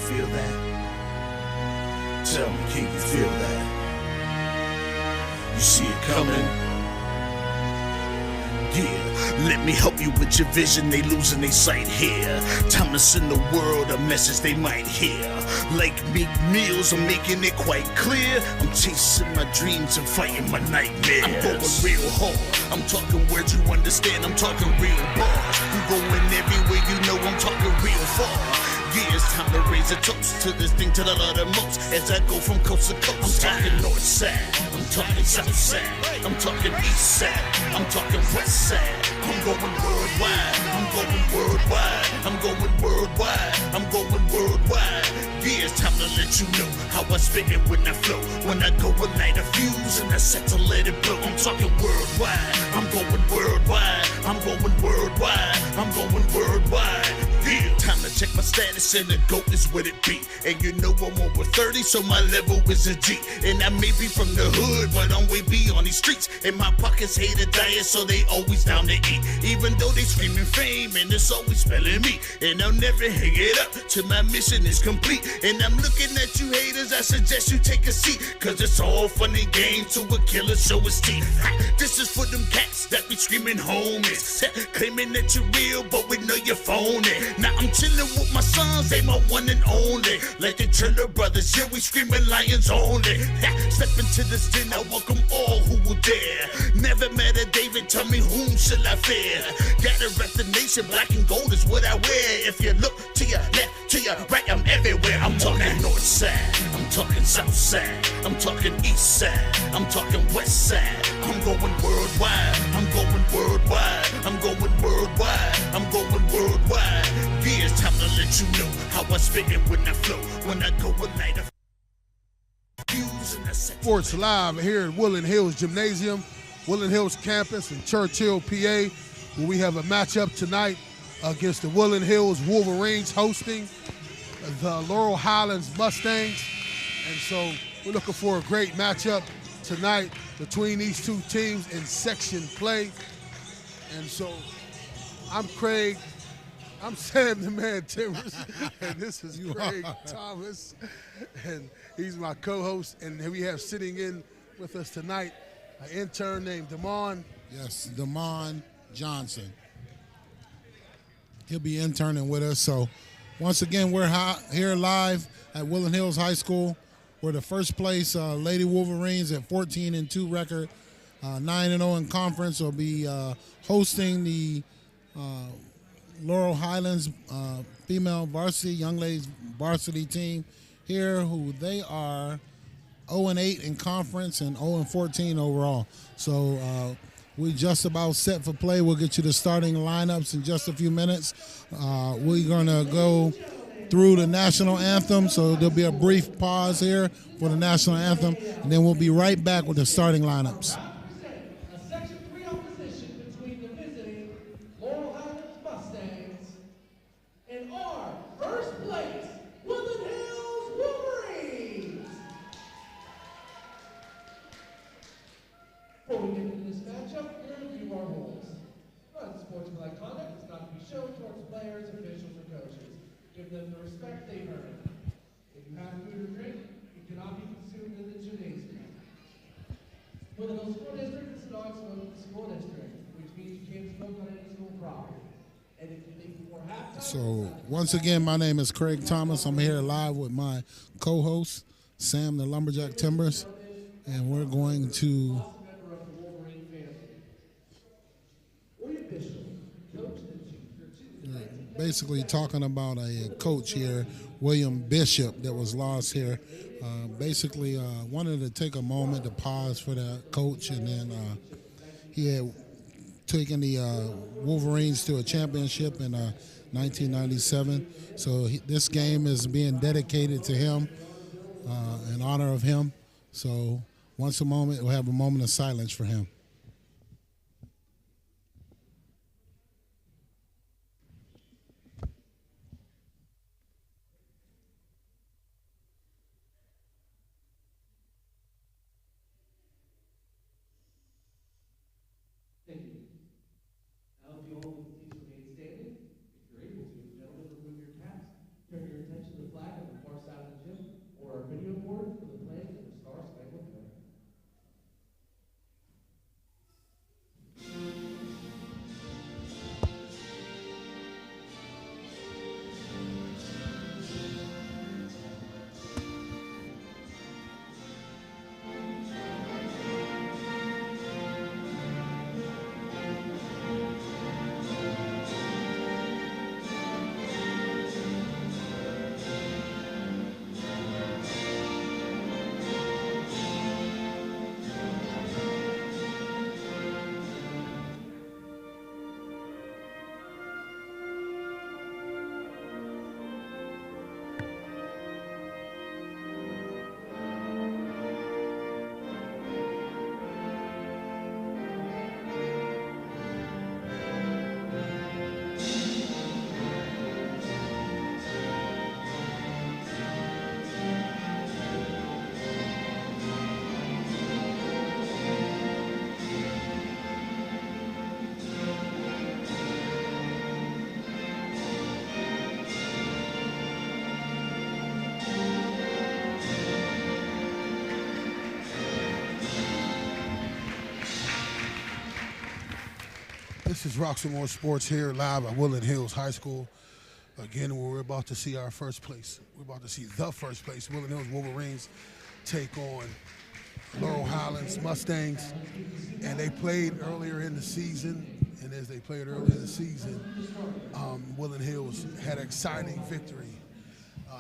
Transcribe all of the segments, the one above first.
feel that? Tell me, can you feel that? You see it coming? Yeah, let me help you with your vision, they losing their sight here. Time to send the world a message they might hear. Like Meek Mills, I'm making it quite clear. I'm chasing my dreams and fighting my nightmares. I'm going real hard, I'm talking words you understand, I'm talking real bars. I'm going everywhere, you know I'm talking real far. Yeah, it's time to raise a toast to this thing to the Lord the most. As I go from coast to coast, I'm talking north side, I'm talking south side, I'm talking east side, I'm talking west side. I'm going worldwide, I'm going worldwide, I'm going worldwide, I'm going worldwide. Yeah, it's time to let you know how I spit it when I flow. When I go and light a fuse and I set to let it blow. I'm talking worldwide, I'm going worldwide, I'm going worldwide, I'm going worldwide. Yeah, time to check my status and the GOAT is what it be. And you know I'm over 30, so my level is a G. And I may be from the hood, but I'm way beyond these streets. And my pockets hate a diet, so they always down to eat. Even though they screaming fame, and it's always spelling me. And I'll never hang it up till my mission is complete. And I'm looking at you haters, I suggest you take a seat. Cause it's all fun and games to a killer show his teeth. This is for them cats that be screaming homies. Claiming that you're real, but we know you're phony. Now I'm chillin' with my sons, they my one and only. Like the Triller brothers, yeah, we screaming lions only. Step into this den, I welcome all who will dare. Never met a David, tell me whom shall I fear? Gotta rep the nation, black and gold is what I wear. If you look to your left, to your right, I'm everywhere. I'm talking north side, I'm talking south side, I'm talking east side, I'm talking west side. I'm going worldwide, I'm going worldwide, I'm going worldwide, I'm going worldwide. Yeah, it's time to let you know how I spit it when I flow. When I go a night of fuse and I set Sports Live here at Woodland Hills Gymnasium, Woodland Hills campus in Churchill, PA, where we have a matchup tonight against the Woodland Hills Wolverines hosting the Laurel Highlands Mustangs. And so we're looking for a great matchup tonight between these two teams in section play. And so I'm Craig. I'm Sam the Man Timbers, and this is Craig Thomas, and he's my co-host. And we have sitting in with us tonight an intern named Damon. Yes, Damon Johnson. He'll be interning with us. So once again, we're here live at Woodland Hills High School. We're the first place Lady Wolverines at 14-2 record, 9-0 in conference. Will be hosting the Laurel Highlands female varsity, young ladies varsity team here, who they are 0-8 in conference and 0-14 overall. So we just about set for play. We'll get you the starting lineups in just a few minutes. We're going to go through the national anthem, so there'll be a brief pause here for the national anthem, and then we'll be right back with the starting lineups. Before we get into this matchup, here are a few of our rules. Unsportsmanlike conduct is not to be shown towards players, officials, or coaches. Give them the respect they've earned. If you have food or drink, it cannot be consumed in the gymnasium. For the Hill School District, it's a non-smoking school district, which means you can't smoke on any school property. And if you think before halftime... So, once again, my name is Craig Thomas. I'm here live with my co-host, Sam the Lumberjack Timbers, and we're going to... basically talking about a coach here, William Bishop, that was lost here. Basically wanted to take a moment to pause for that coach, and then he had taken the Wolverines to a championship in 1997. So this game is being dedicated to him, in honor of him. So once a moment, we'll have a moment of silence for him. Please remain standing. If you're able to, gentlemen, remove your caps. Turn your attention to the flag on the This is Roxamore Sports here live at Woodland Hills High School. Again, we're about to see our first place. We're about to see the first place. Woodland Hills Wolverines take on Laurel Highlands Mustangs. And they played earlier in the season. And as they played earlier in the season, Woodland Hills had an exciting victory.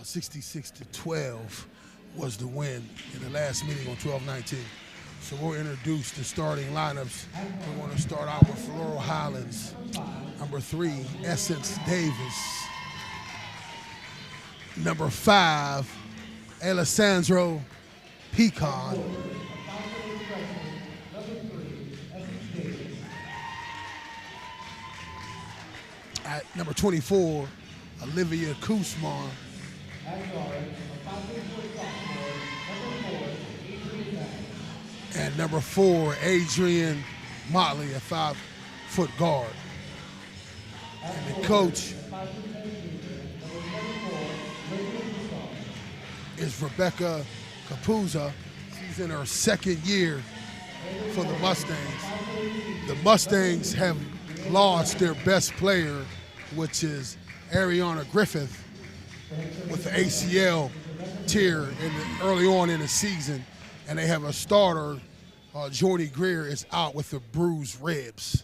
66-12 was the win in the last meeting on 12-19. So we'll introduce the starting lineups. We're going to start out with Laurel Highlands. Number 3, Essence Davis. Number 5, Alessandro Pecan. At number 24, Olivia Kusmar. And number 4, Adrian Motley, a 5-foot guard. And the coach is Rebecca Capuzza. She's in her second year for the Mustangs. The Mustangs have lost their best player, which is Ariana Griffith, with the ACL tear early on in the season. And they have a starter, Jordy Greer, is out with the bruised ribs.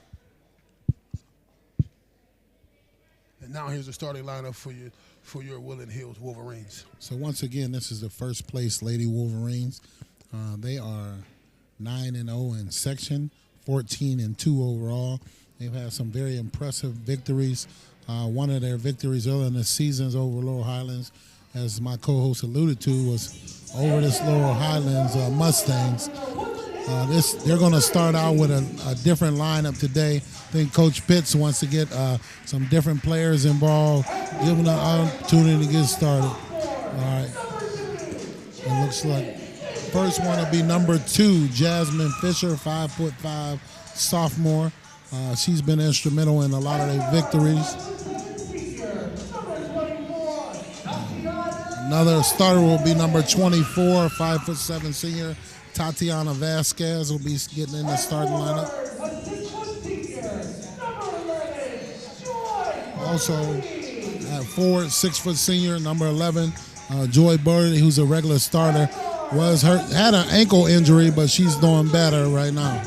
And now here's the starting lineup for your Woodland Hills Wolverines. So once again, this is the first place Lady Wolverines. They are 9-0 in section, 14-2 overall. They've had some very impressive victories. One of their victories early in the seasons over Laurel Highlands, as my co-host alluded to, was over this Laurel Highlands Mustangs. They're going to start out with a different lineup today. I think Coach Pitts wants to get some different players involved, give them an opportunity to get started. All right. It looks like first one will be number 2, Jasmine Fisher, 5'5", sophomore. She's been instrumental in a lot of their victories. Another starter will be number 24, 5'7" senior, Tatiana Vasquez will be getting in the starting lineup. Also at forward, 6' senior, number 11, Joy Birdie, who's a regular starter, was hurt, had an ankle injury, but she's doing better right now.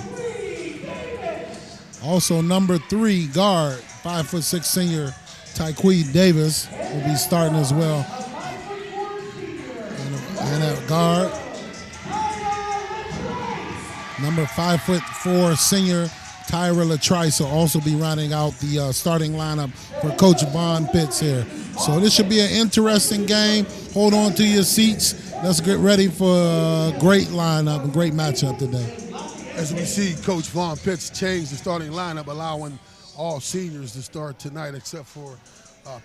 Also number 3, guard, 5'6" senior, Tyquee Davis will be starting as well. And at guard, number 5'4" senior, Tyra Latrice will also be rounding out the starting lineup for Coach Vaughn Pitts here. So this should be an interesting game. Hold on to your seats. Let's get ready for a great lineup, a great matchup today. As we see, Coach Vaughn Pitts change the starting lineup, allowing all seniors to start tonight except for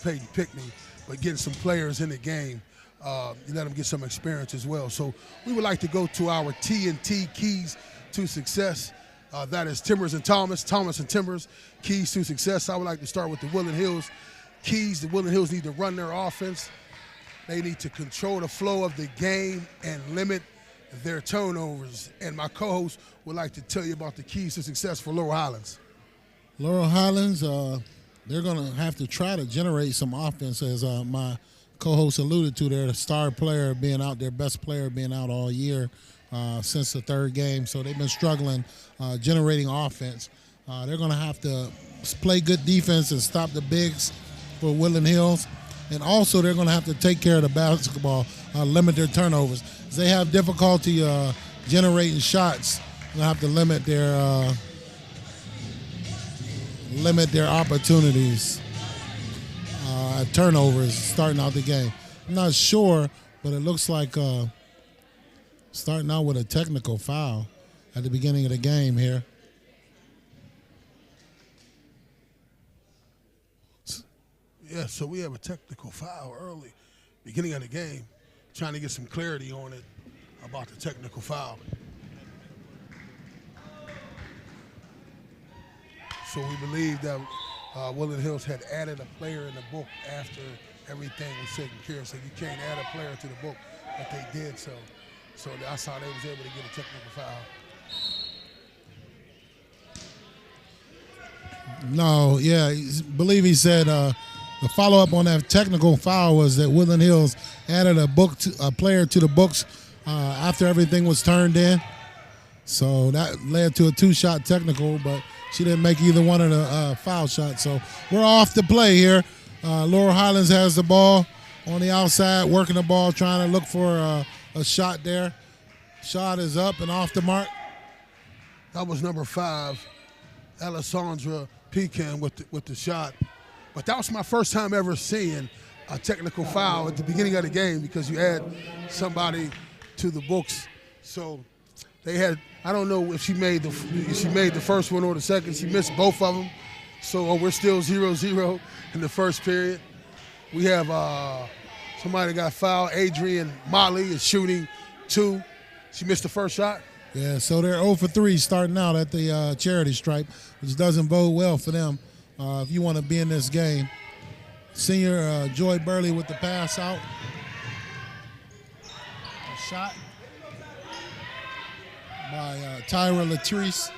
Peyton Pickney, but getting some players in the game. You let them get some experience as well. So we would like to go to our T&T Keys to Success. That is Timbers and Thomas and Timbers, Keys to Success. I would like to start with the Woodland Hills Keys. The Woodland Hills need to run their offense. They need to control the flow of the game and limit their turnovers. And my co-host would like to tell you about the Keys to Success for Laurel Highlands. Laurel Highlands, they're going to have to try to generate some offense, as my co-host alluded to. Their star player being out, their best player being out all year since the third game. So they've been struggling generating offense. They're going to have to play good defense and stop the bigs for Woodland Hills. And also they're going to have to take care of the basketball, limit their turnovers. As they have difficulty generating shots, they'll have to limit their opportunities. Turnovers starting out the game. I'm not sure, but it looks like starting out with a technical foul at the beginning of the game here. Yeah, so we have a technical foul early, beginning of the game, trying to get some clarity on it about the technical foul. So we believe that Woodland Hills had added a player in the book after everything was taken care of. So you can't add a player to the book, but they did so. So that's how they was able to get a technical foul. No, yeah, believe he said the follow-up on that technical foul was that Woodland Hills added a player to the books after everything was turned in. So that led to a 2-shot technical, but she didn't make either one of the foul shots. So we're off the play here. Laurel Highlands has the ball on the outside, working the ball, trying to look for a shot there. Shot is up and off the mark. That was number 5, Alessandra Pecan with the shot. But that was my first time ever seeing a technical foul at the beginning of the game because you add somebody to the books. So they had, I don't know if she made the first one or the second. She missed both of them. So we're still 0-0 in the first period. We have somebody got fouled. Adrian Motley is shooting 2. She missed the first shot. Yeah, so they're 0 for 3 starting out at the charity stripe, which doesn't bode well for them if you want to be in this game. Senior Joy Burley with the pass out. A shot by Tyra Latrice.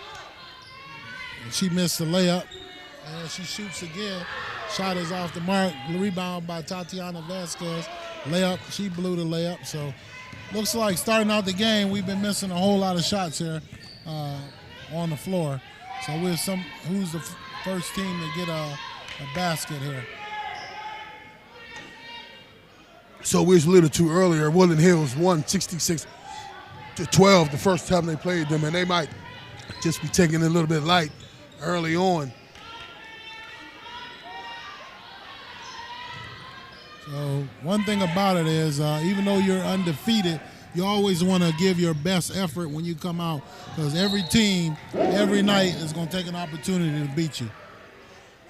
And she missed the layup. And she shoots again. Shot is off the mark. Rebound by Tatiana Vasquez. Layup, she blew the layup. So looks like starting out the game, we've been missing a whole lot of shots here on the floor. So who's the first team to get a basket here? So we was alluded to earlier, Woodland Hills won 66-12 the first time they played them, and they might just be taking it a little bit light early on. So one thing about it is even though you're undefeated, you always want to give your best effort when you come out because every team, every night is going to take an opportunity to beat you.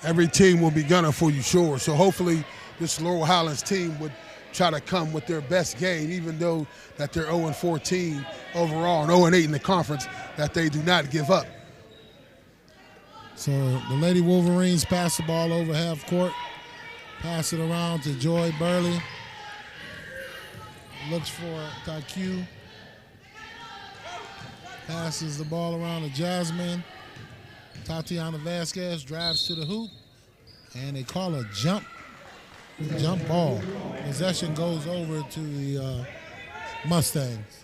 Every team will be gunning for you, sure. So hopefully this Laurel Highlands team would try to come with their best game, even though that they're 0-14 overall and 0-8 in the conference, that they do not give up. So the Lady Wolverines pass the ball over half court. Pass it around to Joy Burley. Looks for Taku. Passes the ball around to Jasmine. Tatiana Vasquez drives to the hoop. And they call a jump ball. Possession goes over to the Mustangs.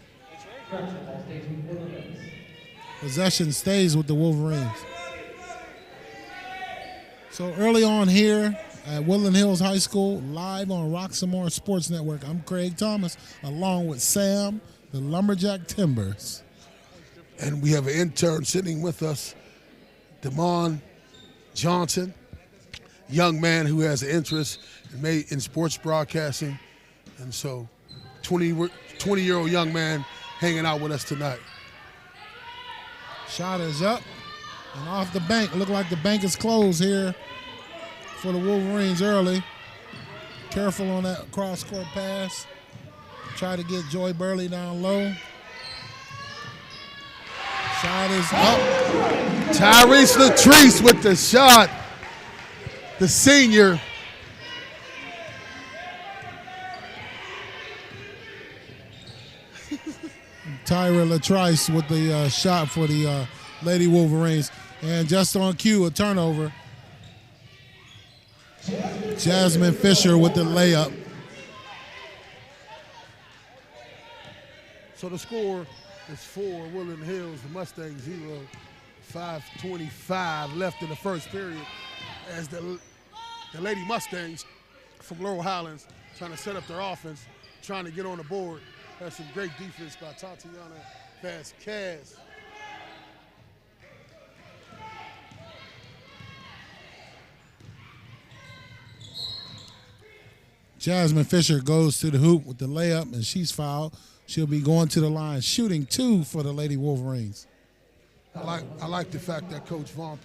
Possession stays with the Wolverines. So early on here, at Woodland Hills High School, live on Roxamore Sports Network. I'm Craig Thomas, along with Sam, the Lumberjack Timbers. And we have an intern sitting with us, Damon Johnson, young man who has an interest in sports broadcasting. And so 20-year-old young man hanging out with us tonight. Shot is up and off the bank. Look like the bank is closed here for the Wolverines early. Careful on that cross-court pass. Try to get Joy Burley down low. Shot is up. Tyrese Latrice with the shot. The senior. Tyra Latrice with the shot for the Lady Wolverines. And just on cue, a turnover. Jasmine Fisher with the layup. So the score is for Woodland Hills, the Mustangs 0, 5:25 left in the first period as the Lady Mustangs from Laurel Highlands trying to set up their offense, trying to get on the board. That's some great defense by Tatiana Vasquez. Jasmine Fisher goes to the hoop with the layup, and she's fouled. She'll be going to the line, shooting 2 for the Lady Wolverines. I like the fact that Coach Vaughn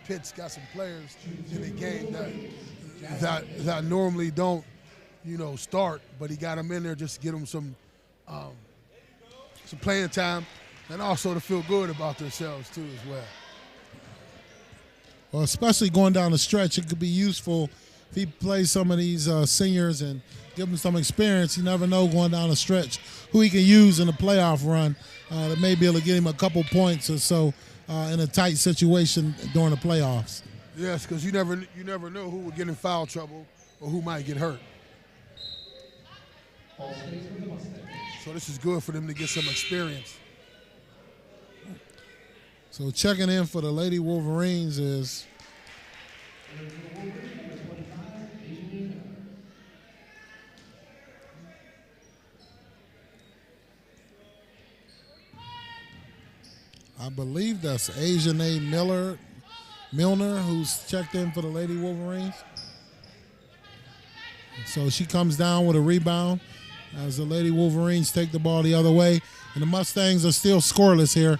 Pitts got some players in the game that normally don't, start, but he got them in there just to get them some playing time and also to feel good about themselves too as well. Well, especially going down the stretch, it could be useful if he plays some of these seniors and give them some experience, you never know going down the stretch who he can use in the playoff run that may be able to get him a couple points or so in a tight situation during the playoffs. Yes, because you never know who will get in foul trouble or who might get hurt. So this is good for them to get some experience. So checking in for the Lady Wolverines is I believe that's Asian A. Milner, who's checked in for the Lady Wolverines. So she comes down with a rebound as the Lady Wolverines take the ball the other way. And the Mustangs are still scoreless here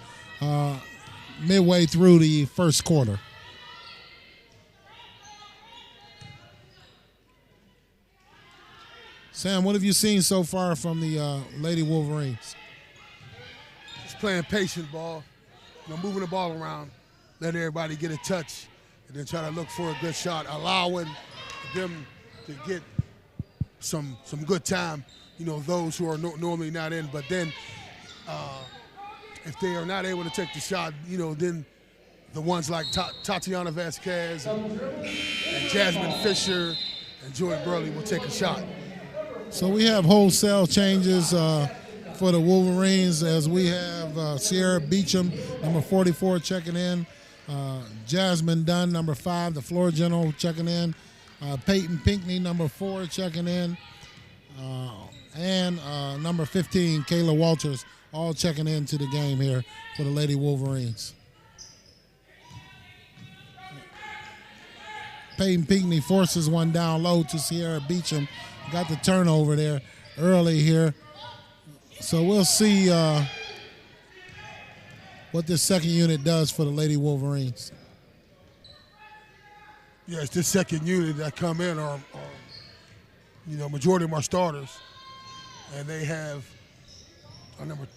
midway through the first quarter. Sam, what have you seen so far from the Lady Wolverines? Just playing patient ball, moving the ball around, letting everybody get a touch, and then try to look for a good shot, allowing them to get some good time, those who are normally not in. But then if they are not able to take the shot, then the ones like Tatiana Vasquez and Jasmine Fisher and Joy Burley will take a shot. So we have wholesale changes for the Wolverines as we have Sierra Beecham, number 44, checking in. Jasmine Dunn, number 5, the floor general, checking in. Peyton Pinckney, number 4, checking in. And number 15, Kayla Walters, all checking into the game here for the Lady Wolverines. Peyton Pinckney forces one down low to Sierra Beecham. Got the turnover there early here. So we'll see what this second unit does for the Lady Wolverines. Yes, this second unit that come in are majority of them are starters. And they have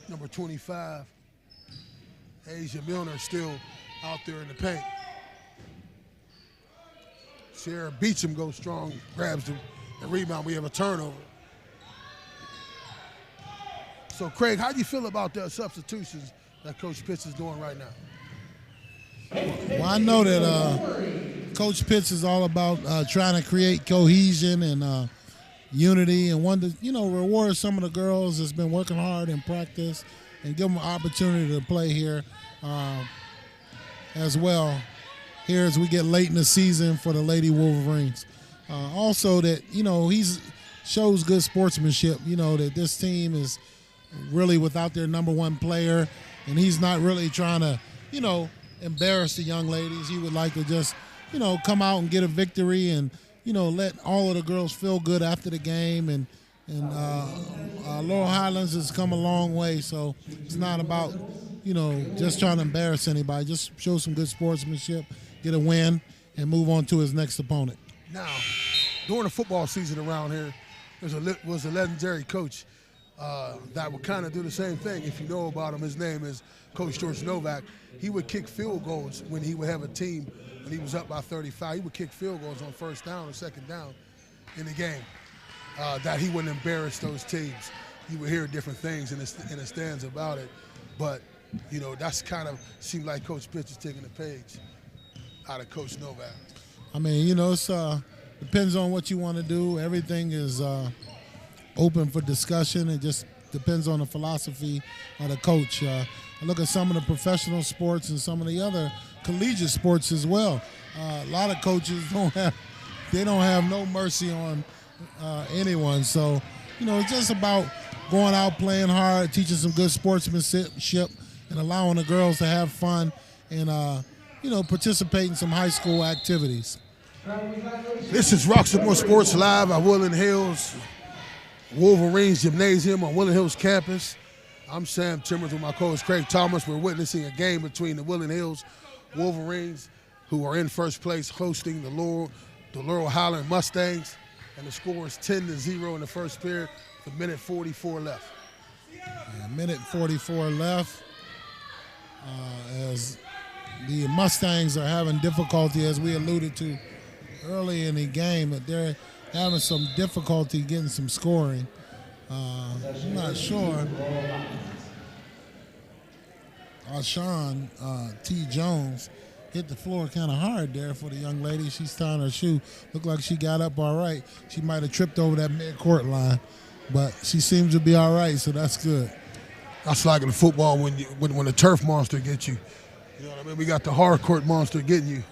number 25, Asia Milner, still out there in the paint. Sierra Beecham goes strong, grabs the rebound. We have a turnover. So, Craig, how do you feel about the substitutions that Coach Pitts is doing right now? Well, I know that Coach Pitts is all about trying to create cohesion and unity and want to, reward some of the girls that's been working hard in practice and give them an opportunity to play here as well. Here as we get late in the season for the Lady Wolverines. Also that, he's shows good sportsmanship, that this team is really without their number one player and he's not really trying to, embarrass the young ladies. He would like to just, come out and get a victory and, let all of the girls feel good after the game. And Laurel Highlands has come a long way, so it's not about, just trying to embarrass anybody. Just show some good sportsmanship, get a win, and move on to his next opponent. Now, during the football season around here, was a legendary coach that would kind of do the same thing. If you know about him, his name is Coach George Novak. He would kick field goals when he would have a team when he was up by 35. He would kick field goals on first down or second down in the game that he wouldn't embarrass those teams. You would hear different things in the stands about it. But, that's kind of seemed like Coach Pitts is taking the page out of Coach Novak. I mean, it's depends on what you want to do. Everything is open for discussion. It just depends on the philosophy of the coach. I look at some of the professional sports and some of the other collegiate sports as well. A lot of coaches don't have no mercy on anyone. So, it's just about going out, playing hard, teaching some good sportsmanship, and allowing the girls to have fun and participate in some high school activities. This is Roxamore Sports Live at Woodland Hills Wolverines Gymnasium on Woodland Hills campus. I'm Sam Timmons with my co-host Craig Thomas. We're witnessing a game between the Woodland Hills Wolverines, who are in first place, hosting the Laurel Highland Mustangs, and the score is 10-0 in the first period. With a minute 44 left. A minute 44 left. As the Mustangs are having difficulty, as we alluded to early in the game that they're having some difficulty getting some scoring. I'm not sure. Sean T. Jones hit the floor kind of hard there for the young lady. She's tying her shoe. Looked like she got up all right. She might have tripped over that mid-court line, but she seems to be all right, so that's good. That's like in football when the turf monster gets you. You know what I mean? We got the hard court monster getting you.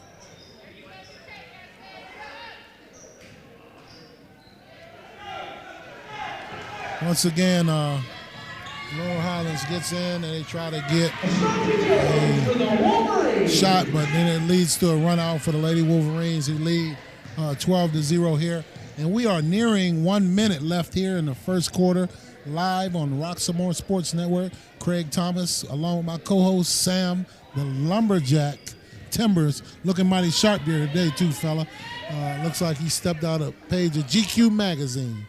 Once again, Laurel Highlands gets in and they try to get a shot, but then it leads to a run out for the Lady Wolverines, who lead 12-0 here. And we are nearing 1 minute left here in the first quarter, live on Roxamore Sports Network. Craig Thomas, along with my co-host Sam, the Lumberjack Timbers, looking mighty sharp here today too, fella. Looks like he stepped out a page of GQ magazine.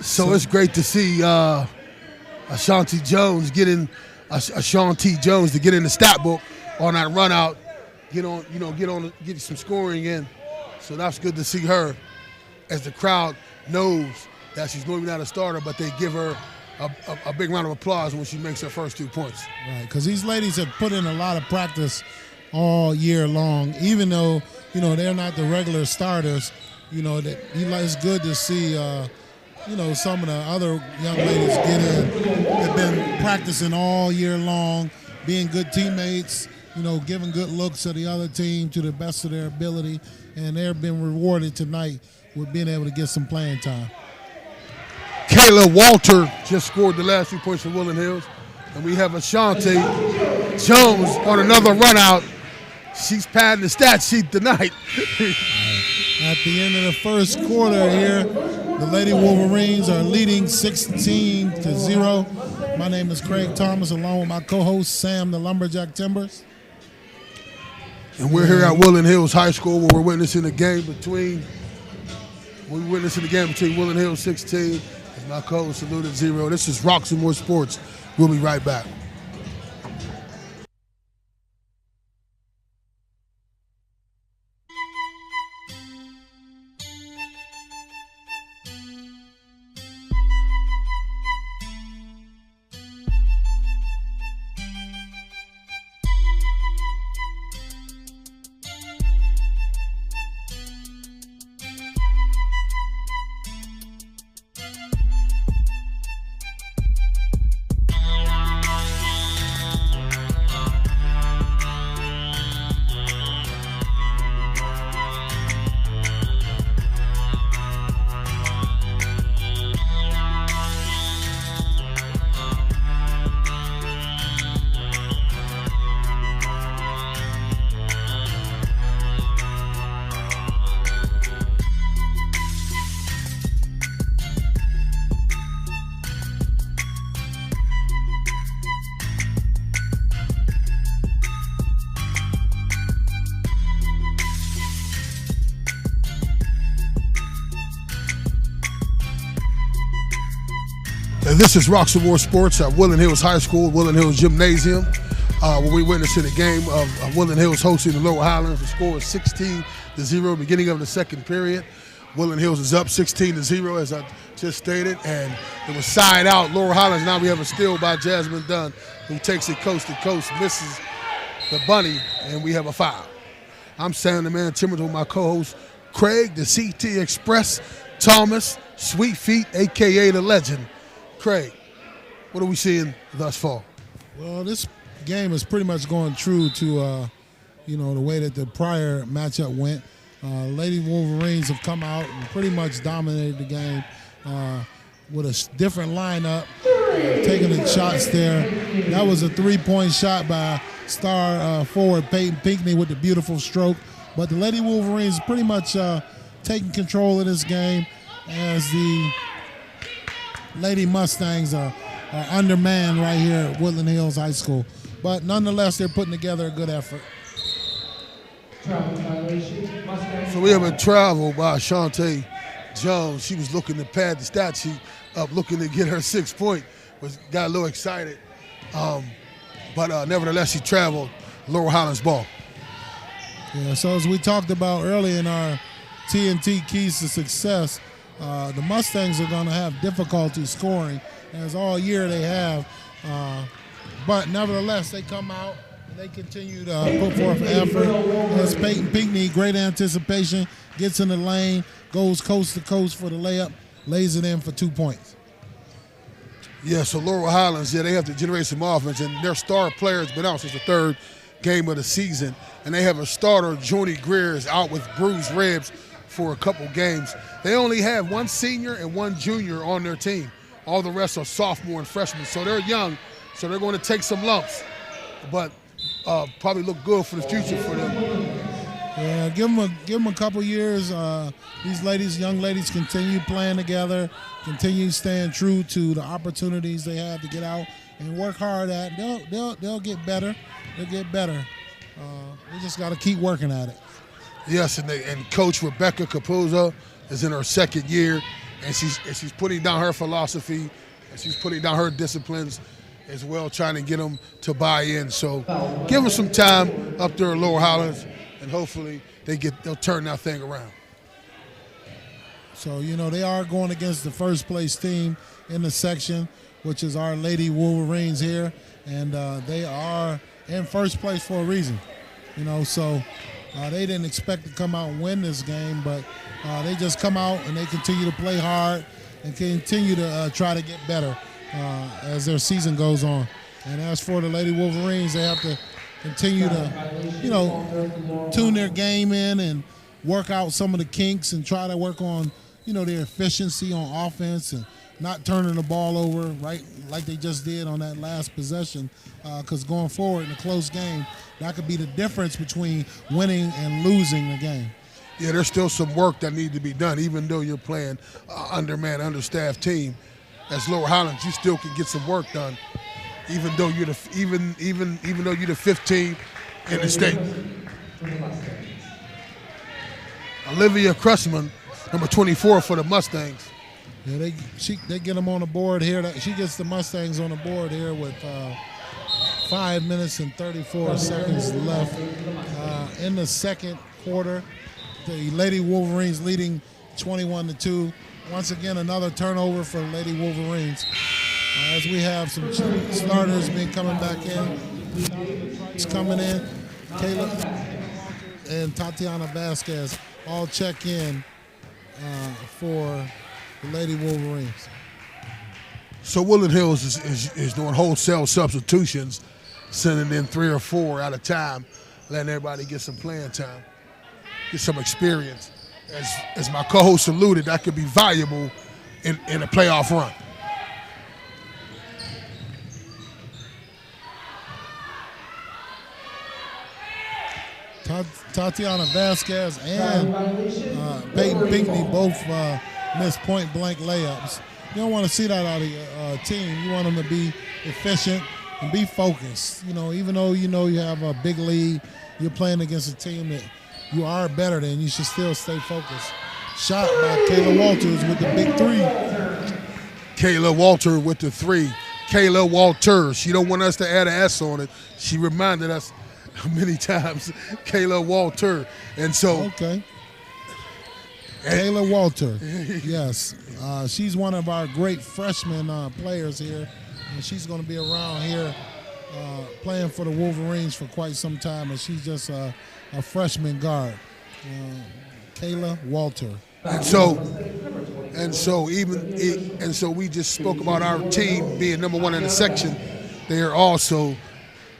So it's great to see Ashanti Jones get in, Ashanti Jones to get in the stat book on that run out, get some scoring in. So that's good to see her, as the crowd knows that she's maybe not a starter, but they give her a big round of applause when she makes her first 2 points. Right, because these ladies have put in a lot of practice all year long, even though they're not the regular starters. It's good to see, some of the other young ladies get in. They've been practicing all year long, being good teammates, giving good looks to the other team to the best of their ability, and they've been rewarded tonight with being able to get some playing time. Kayla Walter just scored the last 2 points for Woodland Hills, and we have Ashanti Jones on another run out. She's padding the stat sheet tonight. At the end of the first quarter here, the Lady Wolverines are leading 16-0. My name is Craig Thomas, along with my co-host Sam, the Lumberjack Timbers. And we're here at Woodland Hills High School, where we're witnessing the game between Woodland Hills 16 and my co-host Saluted Zero. This is Roxamore Sports. We'll be right back. This is Roxamore Sports at Woodland Hills High School, Woodland Hills Gymnasium, where we witnessed the game of Woodland Hills hosting the Laurel Highlands. The score is 16-0, beginning of the second period. Woodland Hills is up 16-0, as I just stated, and it was side out. Laurel Highlands, now we have a steal by Jasmine Dunn, who takes it coast to coast, misses the bunny, and we have a foul. I'm Sam the Man Timbers with my co-host Craig, the CT Express, Thomas, Sweet Feet, a.k.a. the legend. Craig, what are we seeing thus far? Well, this game is pretty much going true to, the way that the prior matchup went. Lady Wolverines have come out and pretty much dominated the game with a different lineup, taking the shots there. That was a three-point shot by star forward Peyton Pinckney with the beautiful stroke. But the Lady Wolverines pretty much taking control of this game, as the Lady Mustangs are undermanned right here at Woodland Hills High School. But nonetheless, they're putting together a good effort. So we have a travel by Ashanti Jones. She was looking to pad the stat sheet up, looking to get her 6 point. Got a little excited But nevertheless, he traveled Laurel Highlands ball. Yeah, so as we talked about earlier in our TNT Keys to Success, the Mustangs are going to have difficulty scoring, as all year they have. But nevertheless, they come out and they continue to put forth effort. As Peyton Pinckney, great anticipation, gets in the lane, goes coast to coast for the layup, lays it in for 2 points. Yeah, so Laurel Highlands, they have to generate some offense, and their star player has been out since the third game of the season, and they have a starter, Joni Greer, is out with bruised ribs for a couple games. They only have one senior and one junior on their team. All the rest are sophomore and freshmen, so they're young, so they're going to take some lumps, but probably look good for the future for them. Yeah, give them a couple years. These young ladies, continue playing together, continue staying true to the opportunities they have to get out and work hard at. They'll get better. They'll get better. They just got to keep working at it. Yes, and Coach Rebecca Capuzzo is in her second year, and she's putting down her philosophy, and she's putting down her disciplines as well, trying to get them to buy in. So give them some time up there in Lower Highlands, and hopefully they'll turn that thing around. So, they are going against the first place team in the section, which is our Lady Wolverines here, and they are in first place for a reason. So they didn't expect to come out and win this game, but they just come out and they continue to play hard and continue to try to get better as their season goes on. And as for the Lady Wolverines, they have to continue to, tune their game in and work out some of the kinks and try to work on, their efficiency on offense and not turning the ball over, right, like they just did on that last possession, because going forward in a close game, that could be the difference between winning and losing the game. Yeah, there's still some work that needs to be done, even though you're playing undermanned, understaffed team. As Lower Highlands, you still can get some work done, even though you're the fifth team in the state. Olivia Cressman, number 24 for the Mustangs. Yeah, they get them on the board here. She gets the Mustangs on the board here with 5 minutes and 34 seconds left in the second quarter. The Lady Wolverines leading 21-2. Once again, another turnover for Lady Wolverines. As we have some starters coming back in. It's coming in. Kayla and Tatiana Vasquez all check in for the Lady Wolverines. So Woodland Hills is doing wholesale substitutions, sending in 3 or 4 at a time, letting everybody get some playing time, get some experience. As my co-host alluded, that could be valuable in a playoff run. Tatiana Vasquez and Peyton Pinckney both missed point-blank layups. You don't want to see that out of your team. You want them to be efficient and be focused. Even though you have a big lead, you're playing against a team that you are better than. You should still stay focused. Shot by Kayla Walters with the big 3. Kayla Walter with the 3. Kayla Walters. She don't want us to add an S on it. She reminded us many times, Kayla Walter. And so. Okay. Kayla Walter. Yes. She's one of our great freshman players here. And she's going to be around here playing for the Wolverines for quite some time. And she's just a freshman guard. Kayla Walter. And so we just spoke about our team being number 1 in the section. They are also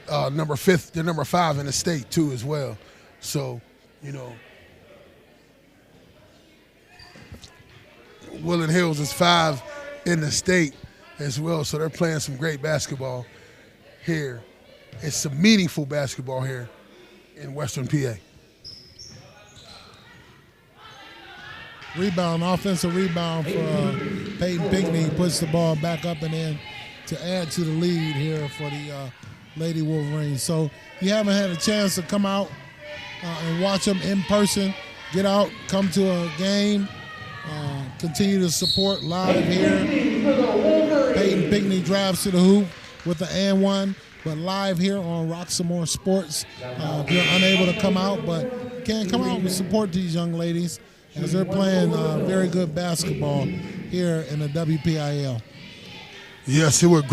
number 5. They're number 5 in the state too as well. So, Woodland Hills is 5 in the state as well. So they're playing some great basketball here. It's some meaningful basketball here in Western PA. Offensive rebound for Peyton Pinckney, puts the ball back up and in to add to the lead here for the Lady Wolverines. So if you haven't had a chance to come out and watch them in person, get out, come to a game, continue to support live here. Peyton Pinckney drives to the hoop, with the and one, but live here on Rock Some More Sports. If you're unable to come out, but can come out and support these young ladies as they're playing very good basketball here in the WPIL. Yes, it would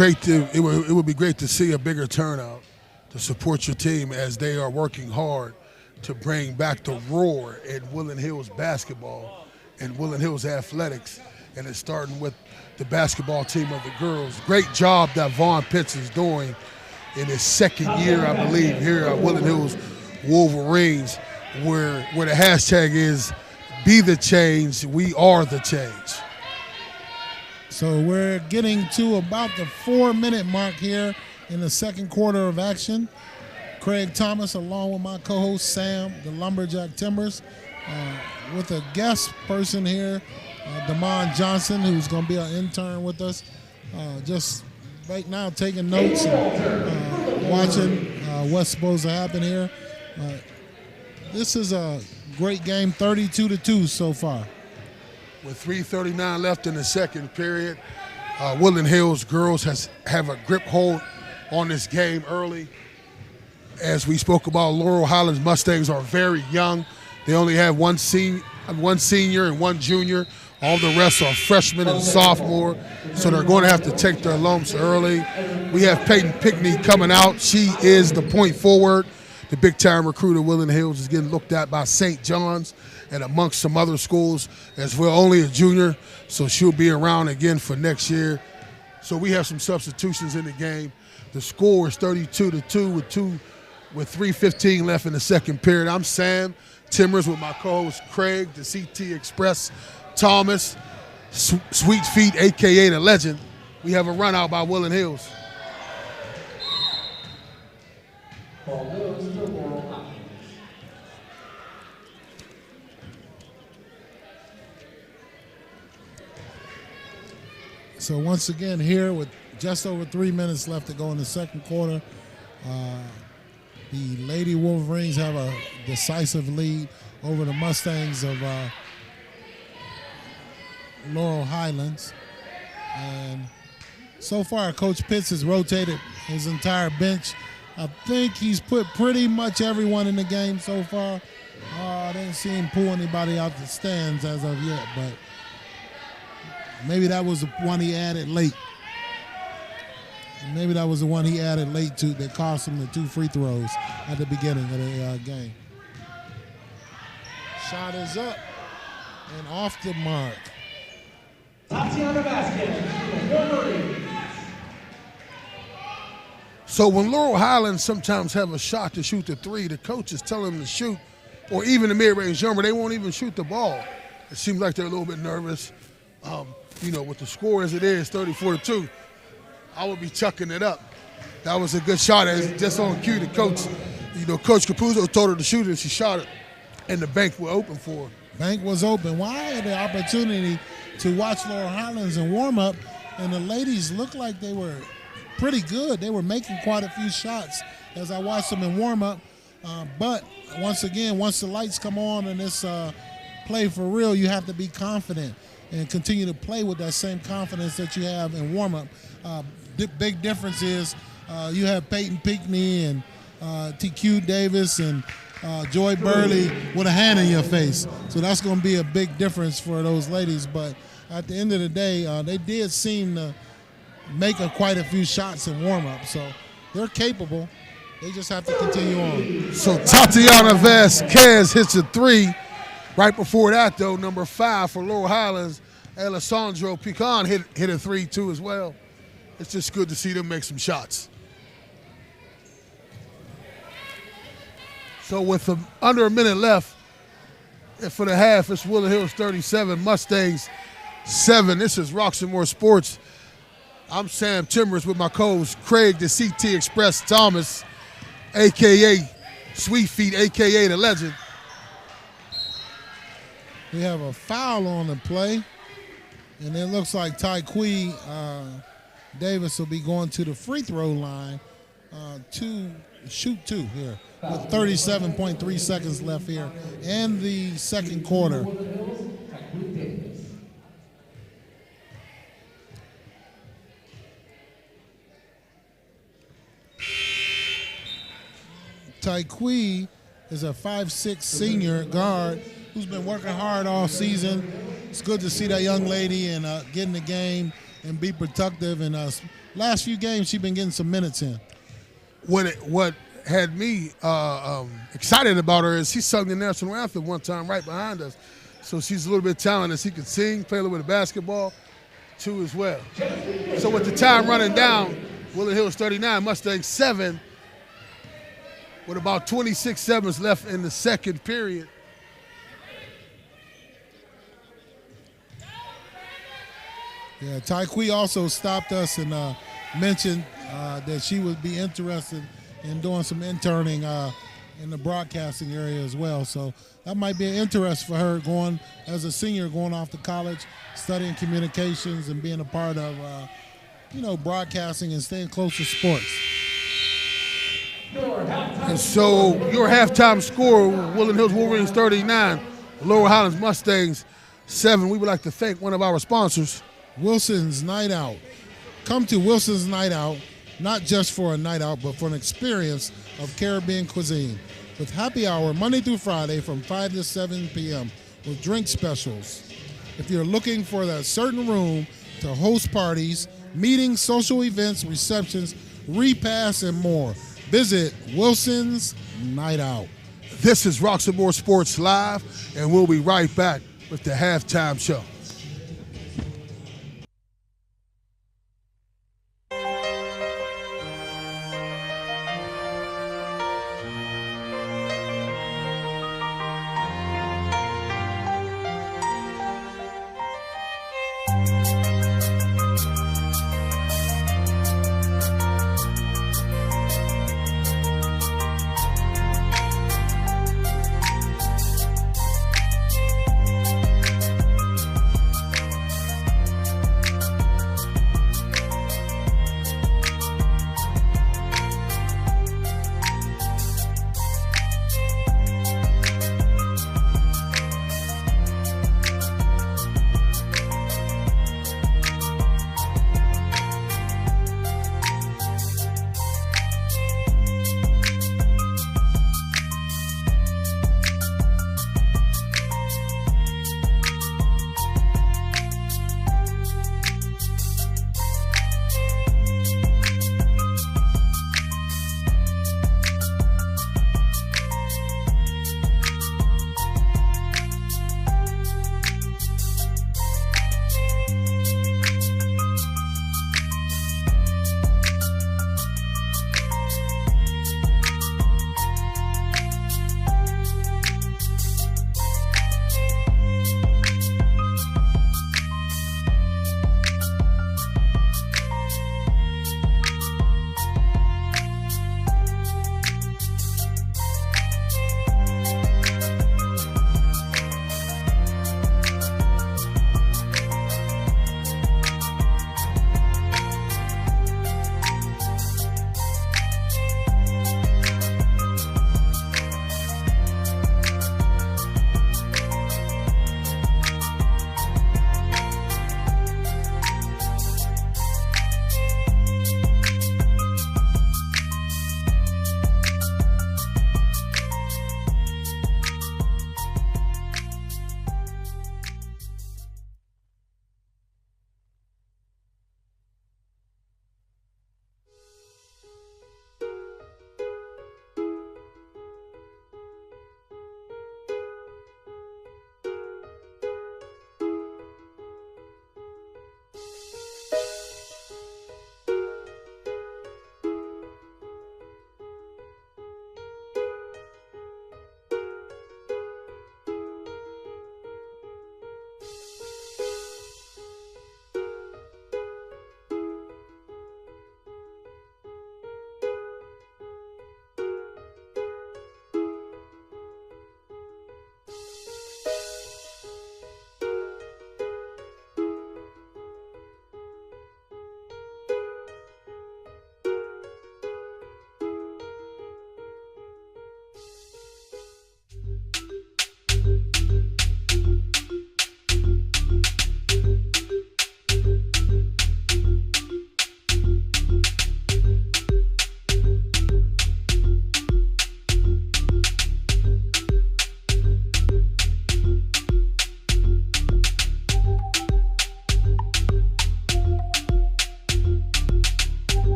be great to see a bigger turnout to support your team as they are working hard to bring back the roar in Woodland Hills basketball and Woodland Hills athletics, and it's starting with the basketball team of the girls. Great job that Vaughn Pitts is doing in his second year, I believe, here at Woodland Hills Wolverines, where the hashtag is "Be the change, we are the change." So we're getting to about the 4-minute mark here in the second quarter of action. Craig Thomas, along with my co-host Sam, the Lumberjack Timbers, with a guest person here, Damon Johnson, who's going to be our intern with us, just right now taking notes and watching what's supposed to happen here. This is a great game, 32-2 so far. With 3:39 left in the second period, Woodland Hills girls have a grip hold on this game early. As we spoke about, Laurel Highlands Mustangs are very young. They only have one senior and one junior. All the rest are freshmen and sophomore, so they're going to have to take their lumps early. We have Peyton Pickney coming out. She is the point forward. The big-time recruit of Woodland Hills is getting looked at by St. John's and amongst some other schools as well. Only a junior, so she'll be around again for next year. So we have some substitutions in the game. The score is 32-2 with 3:15 left in the second period. I'm Sam Timbers with my co-host Craig, the CT Express Thomas, Sweet Feet, a.k.a. the Legend. We have a run out by Woodland Hills. Ball goes to Laurel Highlands. So once again here with just over 3 minutes left to go in the second quarter, the Lady Wolverines have a decisive lead over the Mustangs of Laurel Highlands. And so far, Coach Pitts has rotated his entire bench. I think he's put pretty much everyone in the game so far. I didn't see him pull anybody out the stands as of yet, but maybe that was the one he added late. Maybe that was the one he added late to that cost him the 2 free throws at the beginning of the game. Shot is up and off the mark. Tatiana Vasquez, Wolverines. So when Laurel Highlands sometimes have a shot to shoot the three, the coaches tell them to shoot, or even the mid-range jumper, they won't even shoot the ball. It seems like they're a little bit nervous. With the score as it is, 34-2, I would be chucking it up. That was a good shot. Just on cue, the coach, Coach Capuzzo told her to shoot it, and she shot it, and the bank was open for her. Bank was open. Well, I had the opportunity to watch Laurel Highlands in warm-up, and the ladies looked like they were pretty good. They were making quite a few shots as I watched them in warm-up. But once again, once the lights come on and it's play for real, you have to be confident and continue to play with that same confidence that you have in warm-up. The big difference is you have Peyton Pickney and TQ Davis and Joy Burley with a hand in your face. So that's going to be a big difference for those ladies. But at the end of the day, they did seem to make quite a few shots in warm-up. So they're capable. They just have to continue on. So Tatiana Vasquez hits a three. Right before that, though, number 5 for Laurel Highlands, Alessandro Pecan hit a 3 too as well. It's just good to see them make some shots. So with under a minute left for the half, it's Woodland Hills 37, Mustangs 7. This is Rock Some More Sports. I'm Sam Timbers with my co-host Craig, the CT Express Thomas, a.k.a. Sweet Feet, a.k.a. the Legend. We have a foul on the play, and it looks like Tyquee Davis will be going to the free throw line to shoot 2 here with 37.3 seconds left here in the second quarter. Tyquee is a 5'6" senior guard who's been working hard all season. It's good to see that young lady and get in the game and be productive. And last few games, she's been getting some minutes in. What had me excited about her is she sung the national anthem one time right behind us. So she's a little bit talented. She can sing, play a little bit of basketball, too, as well. So with the time running down, Woodland Hills 39, Mustangs 7, with about 26 seconds left in the second period. Yeah, Tyquee also stopped us and mentioned that she would be interested in doing some interning in the broadcasting area as well. So that might be an interest for her going as a senior, going off to college, studying communications and being a part of, broadcasting and staying close to sports. And so your halftime score, Woodland Hills Wolverines 39, Laurel Highlands Mustangs 7. We would like to thank one of our sponsors, Wilson's Night Out. Come to Wilson's Night Out, not just for a night out, but for an experience of Caribbean cuisine. With happy hour Monday through Friday from 5 to 7 p.m. with drink specials. If you're looking for a certain room to host parties, meetings, social events, receptions, repasts, and more, visit Wilson's Night Out. This is Rocks and More Sports Live, and we'll be right back with the halftime show.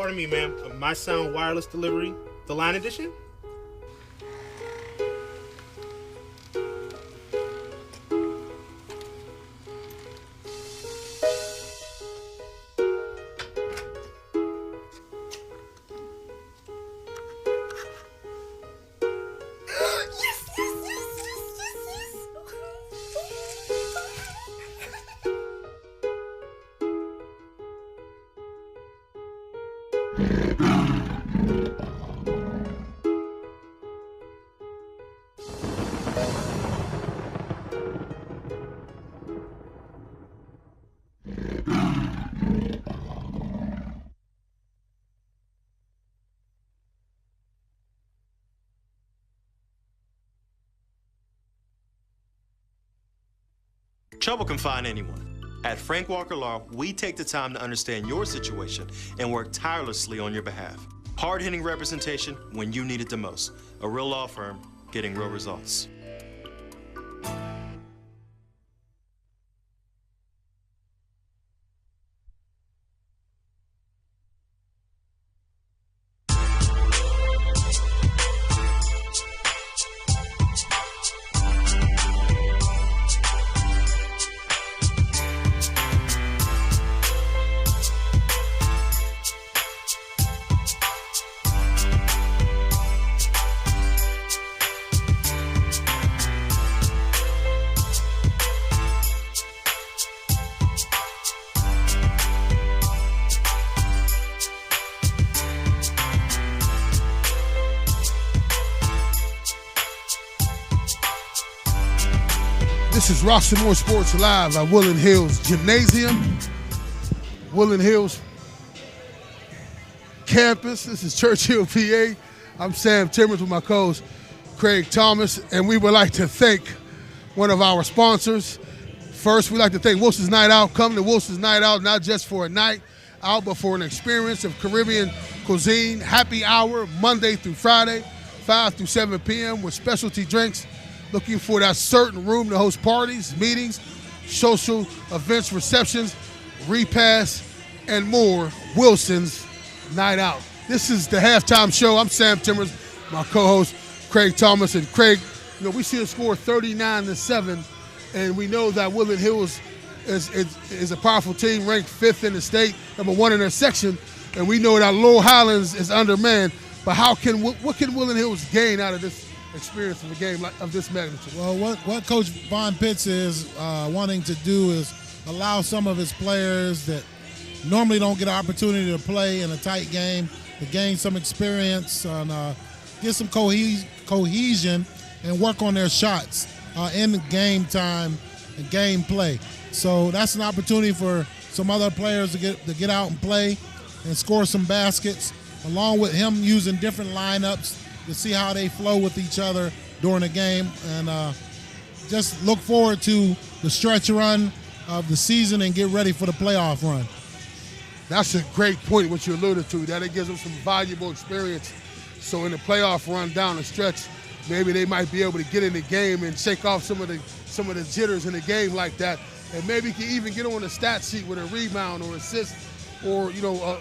Pardon me, ma'am. My Sound Wireless Delivery, the Line Edition? Trouble can find anyone. At Frank Walker Law, we take the time to understand your situation and work tirelessly on your behalf. Hard-hitting representation when you need it the most. A real law firm getting real results. This is Roxamore Sports Live at Woodland Hills Gymnasium, Woodland Hills campus. This is Churchill, PA. I'm Sam Timmons with my co-host Craig Thomas, and we would like to thank one of our sponsors. First, we'd like to thank Wilson's Night Out. Come to Wilson's Night Out, not just for a night out, but for an experience of Caribbean cuisine. Happy hour, Monday through Friday, 5 through 7 p.m. with specialty drinks. Looking for that certain room to host parties, meetings, social events, receptions, repasts, and more. Wilson's Night Out. This is the halftime show. I'm Sam Timmons, my co-host Craig Thomas. And Craig, we see a score 39-7, and we know that Woodland Hills is a powerful team, ranked 5th in the state, number 1 in their section, and we know that Laurel Highlands is undermanned. But what can Woodland Hills gain out of this experience of a game of this magnitude? Well, what Coach Von Pitts is wanting to do is allow some of his players that normally don't get an opportunity to play in a tight game to gain some experience and get some cohesion and work on their shots in game time and game play. So that's an opportunity for some other players to get out and play and score some baskets, along with him using different lineups to see how they flow with each other during the game, and just look forward to the stretch run of the season and get ready for the playoff run. That's a great point, what you alluded to, that it gives them some valuable experience. So in the playoff run down the stretch, maybe they might be able to get in the game and shake off some of the jitters in the game like that, and maybe can even get on the stat sheet with a rebound or assist or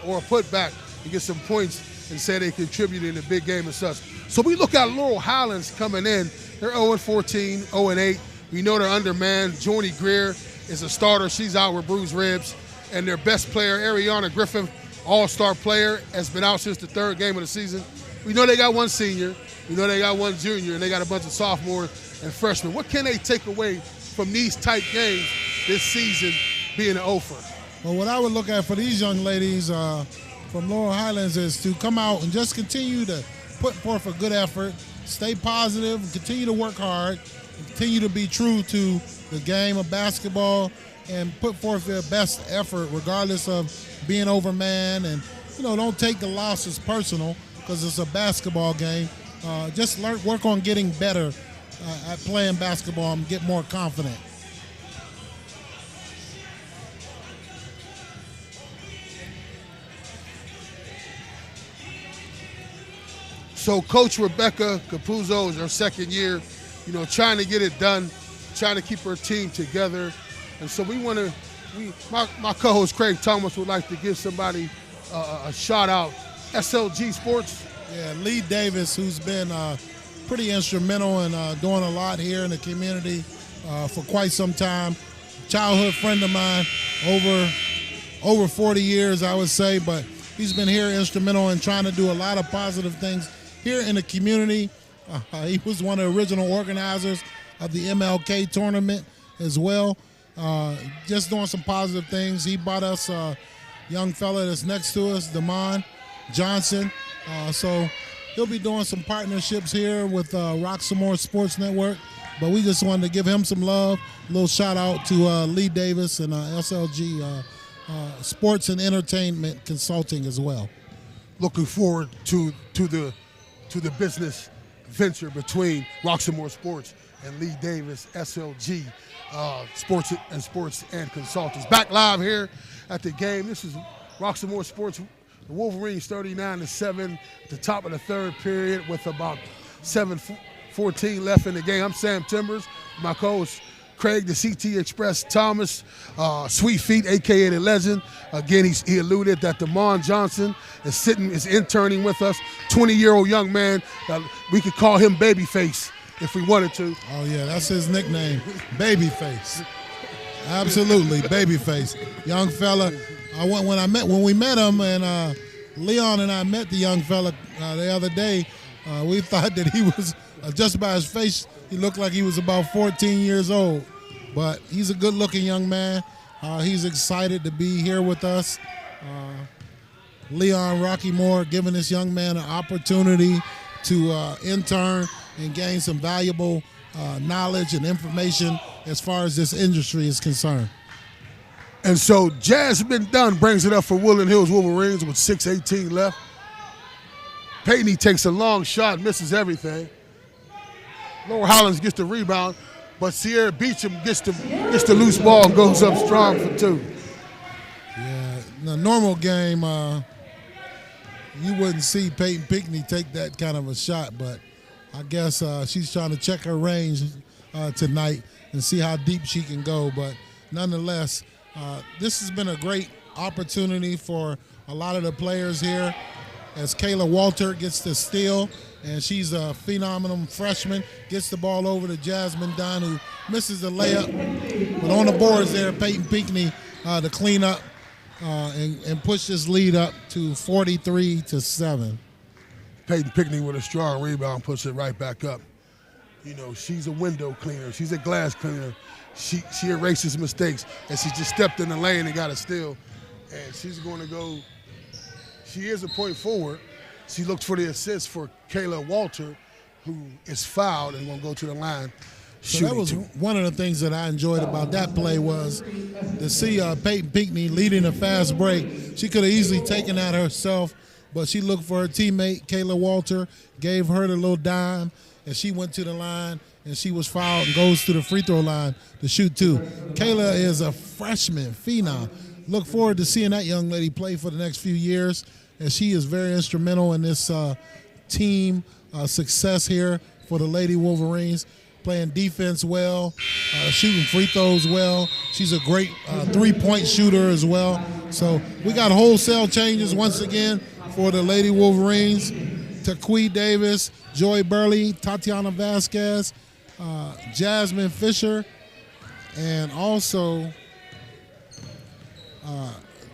or a putback and get some points and say they contributed in a big game and such. So we look at Laurel Highlands coming in. They're 0-14, 0-8. We know they're undermanned. Jordy Greer is a starter. She's out with bruised ribs. And their best player, Ariana Griffin, all-star player, has been out since the 3rd game of the season. We know they got one senior. We know they got one junior, and they got a bunch of sophomores and freshmen. What can they take away from these tight games this season being an offer? Well, what I would look at for these young ladies from Laurel Highlands is to come out and just continue to put forth a good effort, stay positive, and continue to work hard, and continue to be true to the game of basketball and put forth their best effort regardless of being overmanned. And, don't take the losses personal because it's a basketball game. Just work on getting better at playing basketball and get more confident. So Coach Rebecca Capuzzo is her 2nd year, trying to get it done, trying to keep her team together. And so my co-host Craig Thomas would like to give somebody a shout out, SLG Sports. Yeah, Lee Davis, who's been pretty instrumental in doing a lot here in the community for quite some time. Childhood friend of mine, over 40 years, I would say, but he's been here instrumental in trying to do a lot of positive things here in the community. He was one of the original organizers of the MLK tournament as well. Just doing some positive things. He brought us a young fella that's next to us, Damon Johnson. So he'll be doing some partnerships here with Roxamore Sports Network. But we just wanted to give him some love. A little shout out to Lee Davis and SLG Sports and Entertainment Consulting as well. Looking forward to the business venture between Roxamore Sports and Lee Davis, SLG Sports and Consultants. Back live here at the game. This is Roxamore Sports. The Wolverines 39-7 at the top of the third period with about 7:14 left in the game. I'm Sam Timbers, my co-host Craig, the CT Express Thomas, Sweet Feet, a.k.a. the Legend. Again, he alluded that Damon Johnson is interning with us, 20-year-old young man. We could call him Babyface if we wanted to. Oh, yeah, that's his nickname, Babyface. Absolutely, Babyface. Young fella. When we met him, and Leon and I met the young fella the other day, we thought that he was, just by his face, he looked like he was about 14 years old. But he's a good-looking young man. He's excited to be here with us. Leon Rockymore giving this young man an opportunity to intern and gain some valuable knowledge and information as far as this industry is concerned. And so Jasmine Dunn brings it up for Woodland Hills Wolverines with 6:18 left. Payton takes a long shot, misses everything. Laurel Highlands gets the rebound, but Sierra Beecham gets the loose ball and goes up strong for two. Yeah, in a normal game, you wouldn't see Peyton Pinckney take that kind of a shot, but I guess she's trying to check her range tonight and see how deep she can go. But nonetheless, this has been a great opportunity for a lot of the players here as Kayla Walter gets the steal, and she's a phenomenal freshman, gets the ball over to Jasmine Dunn, who misses the layup. But on the boards there, Peyton Pinckney to clean up and push this lead up to 43-7. Peyton Pinckney with a strong rebound puts it right back up. You know, she's a window cleaner. She's a glass cleaner. She erases mistakes, and she just stepped in the lane and got a steal. And she's going to go. She is a point forward. She looked for the assist for Kayla Walter, who is fouled and going to go to the line. So that was one of the things that I enjoyed about that play was to see Peyton Pinckney leading a fast break. She could have easily taken that herself, but she looked for her teammate, Kayla Walter, gave her the little dime, and she went to the line, and she was fouled and goes to the free throw line to shoot two. Kayla is a freshman phenom. Look forward to seeing that young lady play for the next few years, and she is very instrumental in this team success here for the Lady Wolverines, playing defense well, shooting free throws well. She's a great three-point shooter as well. So we got wholesale changes once again for the Lady Wolverines. Taquie Davis, Joy Burley, Tatiana Vasquez, Jasmine Fisher, and also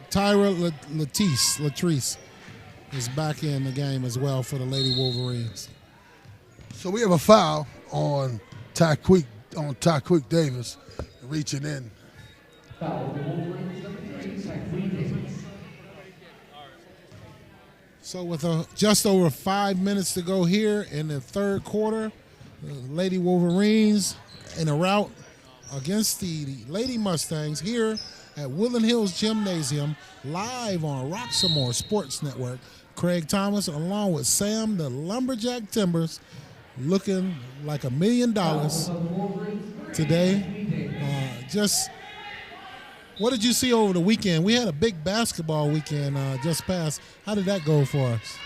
Tyra Latrice is back in the game as well for the Lady Wolverines. So we have a foul on Taquie Davis reaching in. So with just over 5 minutes to go here in the third quarter, the Lady Wolverines in a rout against the Lady Mustangs here at Woodland Hills Gymnasium, live on Roxamore Sports Network. Craig Thomas along with Sam the Lumberjack Timbers, looking like $1 million today. What did you see over the weekend? We had a big basketball weekend just passed. How did that go for us?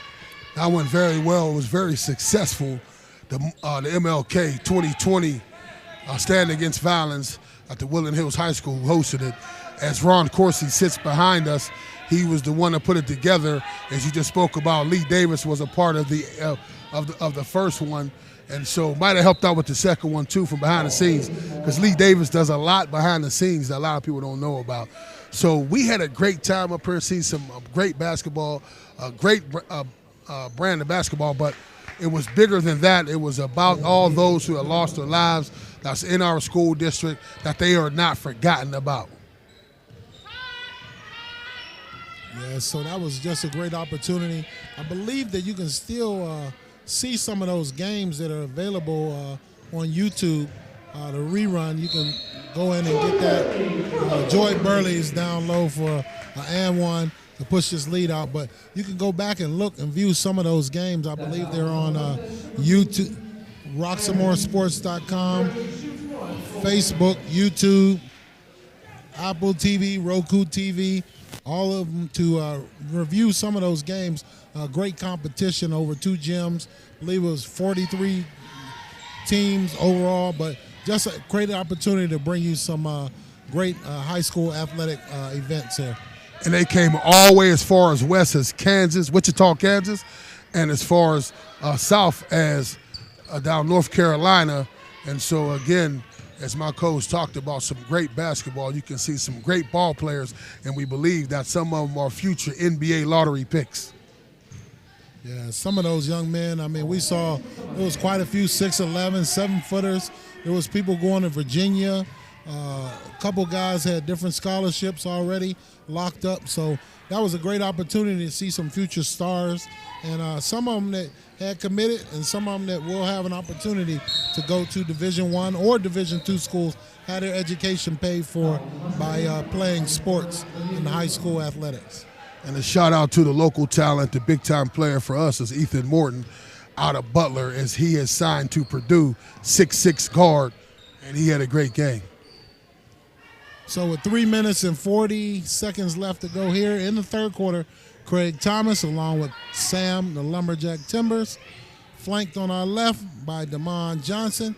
That went very well. It was very successful. The MLK 2020 Stand Against Violence at the Woodland Hills High School hosted it. As Ron Corsi sits behind us, he was the one that put it together. As you just spoke about, Lee Davis was a part of the first one, and so might have helped out with the second one too from behind the scenes, because Lee Davis does a lot behind the scenes that a lot of people don't know about. So we had a great time up here, seeing some great basketball, a great brand of basketball, but it was bigger than that. It was about all those who have lost their lives that's in our school district, that they are not forgotten about. Yeah, so that was just a great opportunity. I believe that you can still see some of those games that are available on YouTube. The rerun, you can go in and get that. Joy Burley is down low for an and one to push this lead out, but you can go back and look and view some of those games. I believe they're on YouTube, RoxamoreSports.com, Facebook, YouTube, Apple TV, Roku TV, all of them to review some of those games. Great competition over 2 gyms. I believe it was 43 teams overall, but just a great opportunity to bring you some great high school athletic events here. And they came all the way as far as west as Kansas, Wichita, Kansas, and as far as south as down North Carolina. And so, again, as my coach talked about, some great basketball. You can see some great ball players, and we believe that some of them are future NBA lottery picks. Yeah, some of those young men, I mean, we saw there was quite a few 6'11", 7-footers. There was people going to Virginia. A couple guys had different scholarships already locked up. So that was a great opportunity to see some future stars. And some of them that had committed and some of them that will have an opportunity to go to Division I or Division II schools, had their education paid for by playing sports in high school athletics. And a shout out to the local talent. The big time player for us is Ethan Morton out of Butler, as he has signed to Purdue, 6'6" guard, and he had a great game. So with 3 minutes and 40 seconds left to go here in the third quarter, Craig Thomas along with Sam, the Lumberjack Timbers, flanked on our left by Damon Johnson.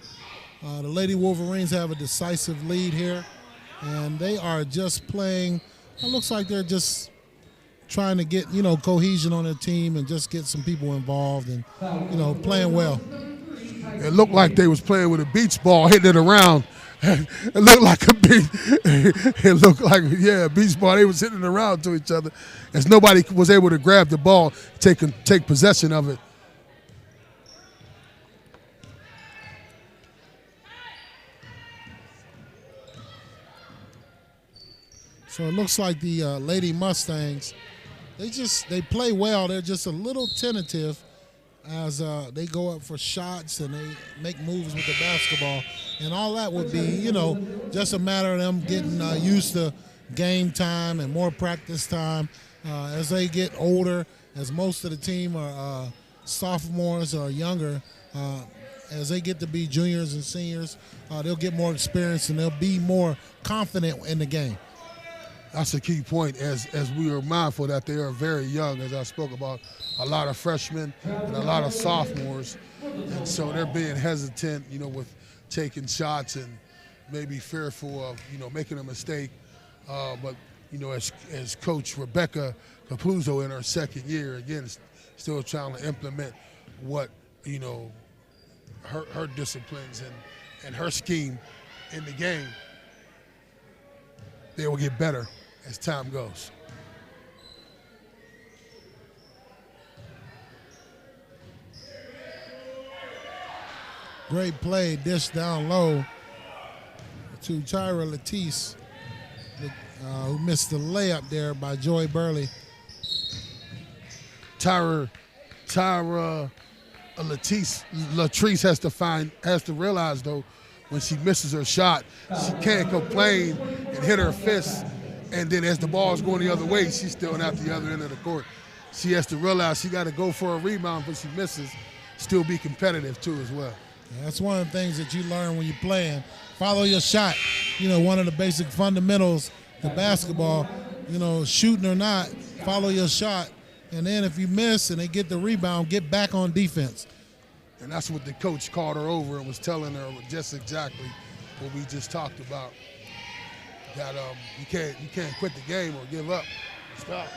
The Lady Wolverines have a decisive lead here, and they are just playing, it looks like they're just trying to get, cohesion on their team and just get some people involved and, playing well. It looked like they was playing with a beach ball, hitting it around. It looked like a beach ball. They was hitting it around to each other, as nobody was able to grab the ball, take possession of it. So it looks like the Lady Mustangs, they play well. They're just a little tentative as they go up for shots and they make moves with the basketball. And all that would be, just a matter of them getting used to game time and more practice time. As they get older, as most of the team are sophomores or younger, as they get to be juniors and seniors, they'll get more experience and they'll be more confident in the game. That's a key point, as we are mindful that they are very young, as I spoke about, a lot of freshmen and a lot of sophomores. And so they're being hesitant, with taking shots and maybe fearful of, making a mistake. But, as Coach Rebecca Capuzzo in her second year, again, still trying to implement what, her disciplines and her scheme in the game, they will get better as time goes. Great play, dish down low to Tyra Latisse, who missed the layup there by Joy Burley. Tyra Latrice has to realize, though, when she misses her shot, she can't complain and hit her fist, and then as the ball is going the other way, she's still at the other end of the court. She has to realize she got to go for a rebound, but she misses, still be competitive too as well. Yeah, that's one of the things that you learn when you're playing. Follow your shot. One of the basic fundamentals to basketball, shooting or not, follow your shot. And then if you miss and they get the rebound, get back on defense. And that's what the coach called her over and was telling her just exactly what we just talked about. That you can't quit the game or give up. Stop.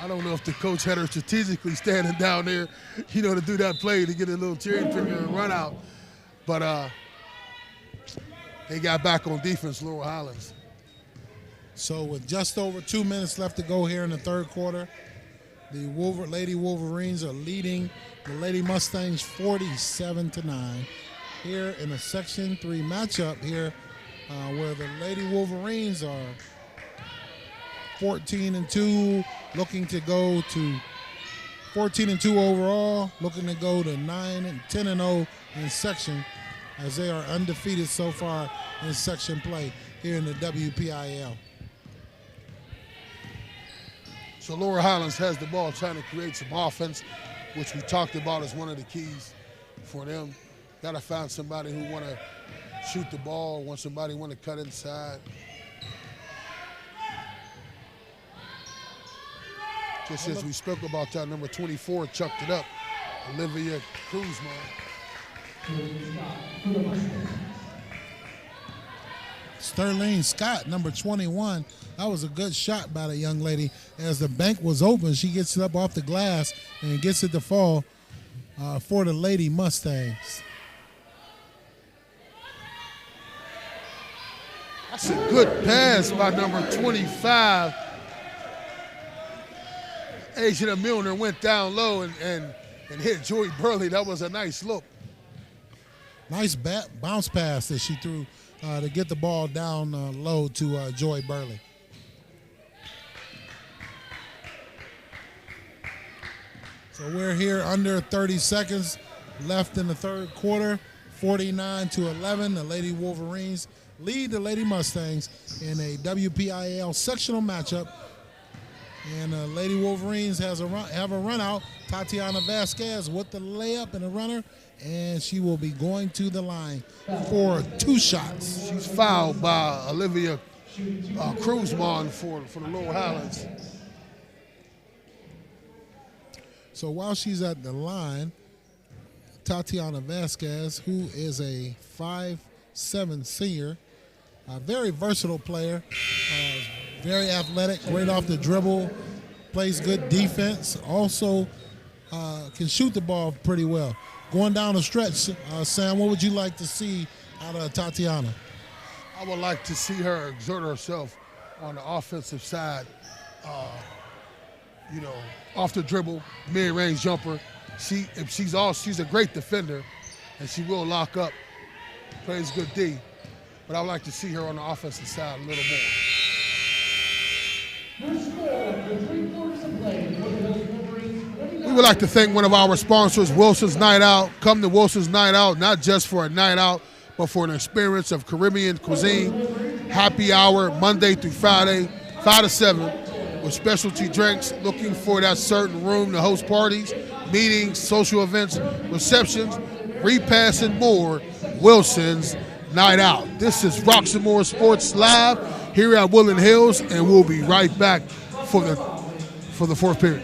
I don't know if the coach had her strategically standing down there, to do that play to get a little cherry picker and run out. But they got back on defense, Laurel Highlands. So with just over 2 minutes left to go here in the third quarter, the Lady Wolverines are leading the Lady Mustangs 47-9 here in a Section 3 matchup here where the Lady Wolverines are 14-2, looking to go to 14-2 overall, looking to go to 10-0 in section as they are undefeated so far in section play here in the WPIL. So Laurel Highlands has the ball trying to create some offense, which we talked about as one of the keys for them. Got to find somebody who want to shoot the ball, somebody want to cut inside. Just as we spoke about that, number 24 chucked it up, Olivia Cruzman. Sterling Scott, number 21. That was a good shot by the young lady. As the bank was open, she gets it up off the glass and gets it to fall for the Lady Mustangs. That's a good pass by number 25. Asia Milner went down low and hit Joy Burley. That was a nice look. Nice bounce pass that she threw to get the ball down low to Joy Burley. So we're here under 30 seconds left in the third quarter. 49-11, the Lady Wolverines lead the Lady Mustangs in a WPIL sectional matchup. And Lady Wolverines have a run out. Tatiana Vasquez with the layup and a runner, and she will be going to the line for 2 shots. She's fouled by Olivia Cruzman for the Laurel Highlands. So while she's at the line, Tatiana Vasquez, who is a 5'7" senior, a very versatile player, very athletic, great off the dribble, plays good defense, also can shoot the ball pretty well. Going down the stretch, Sam, what would you like to see out of Tatiana? I would like to see her exert herself on the offensive side. Off the dribble, mid-range jumper. She's a great defender, and she will lock up. Plays good D, but I would like to see her on the offensive side a little more. We would like to thank one of our sponsors, Wilson's Night Out. Come to Wilson's Night Out, not just for a night out, but for an experience of Caribbean cuisine. Happy hour, Monday through Friday, 5 to 7. With specialty drinks, looking for that certain room to host parties, meetings, social events, receptions, repasts, and more. Wilson's Night Out. This is Roxamore Sports Live here at Woodland Hills, and we'll be right back for the fourth period.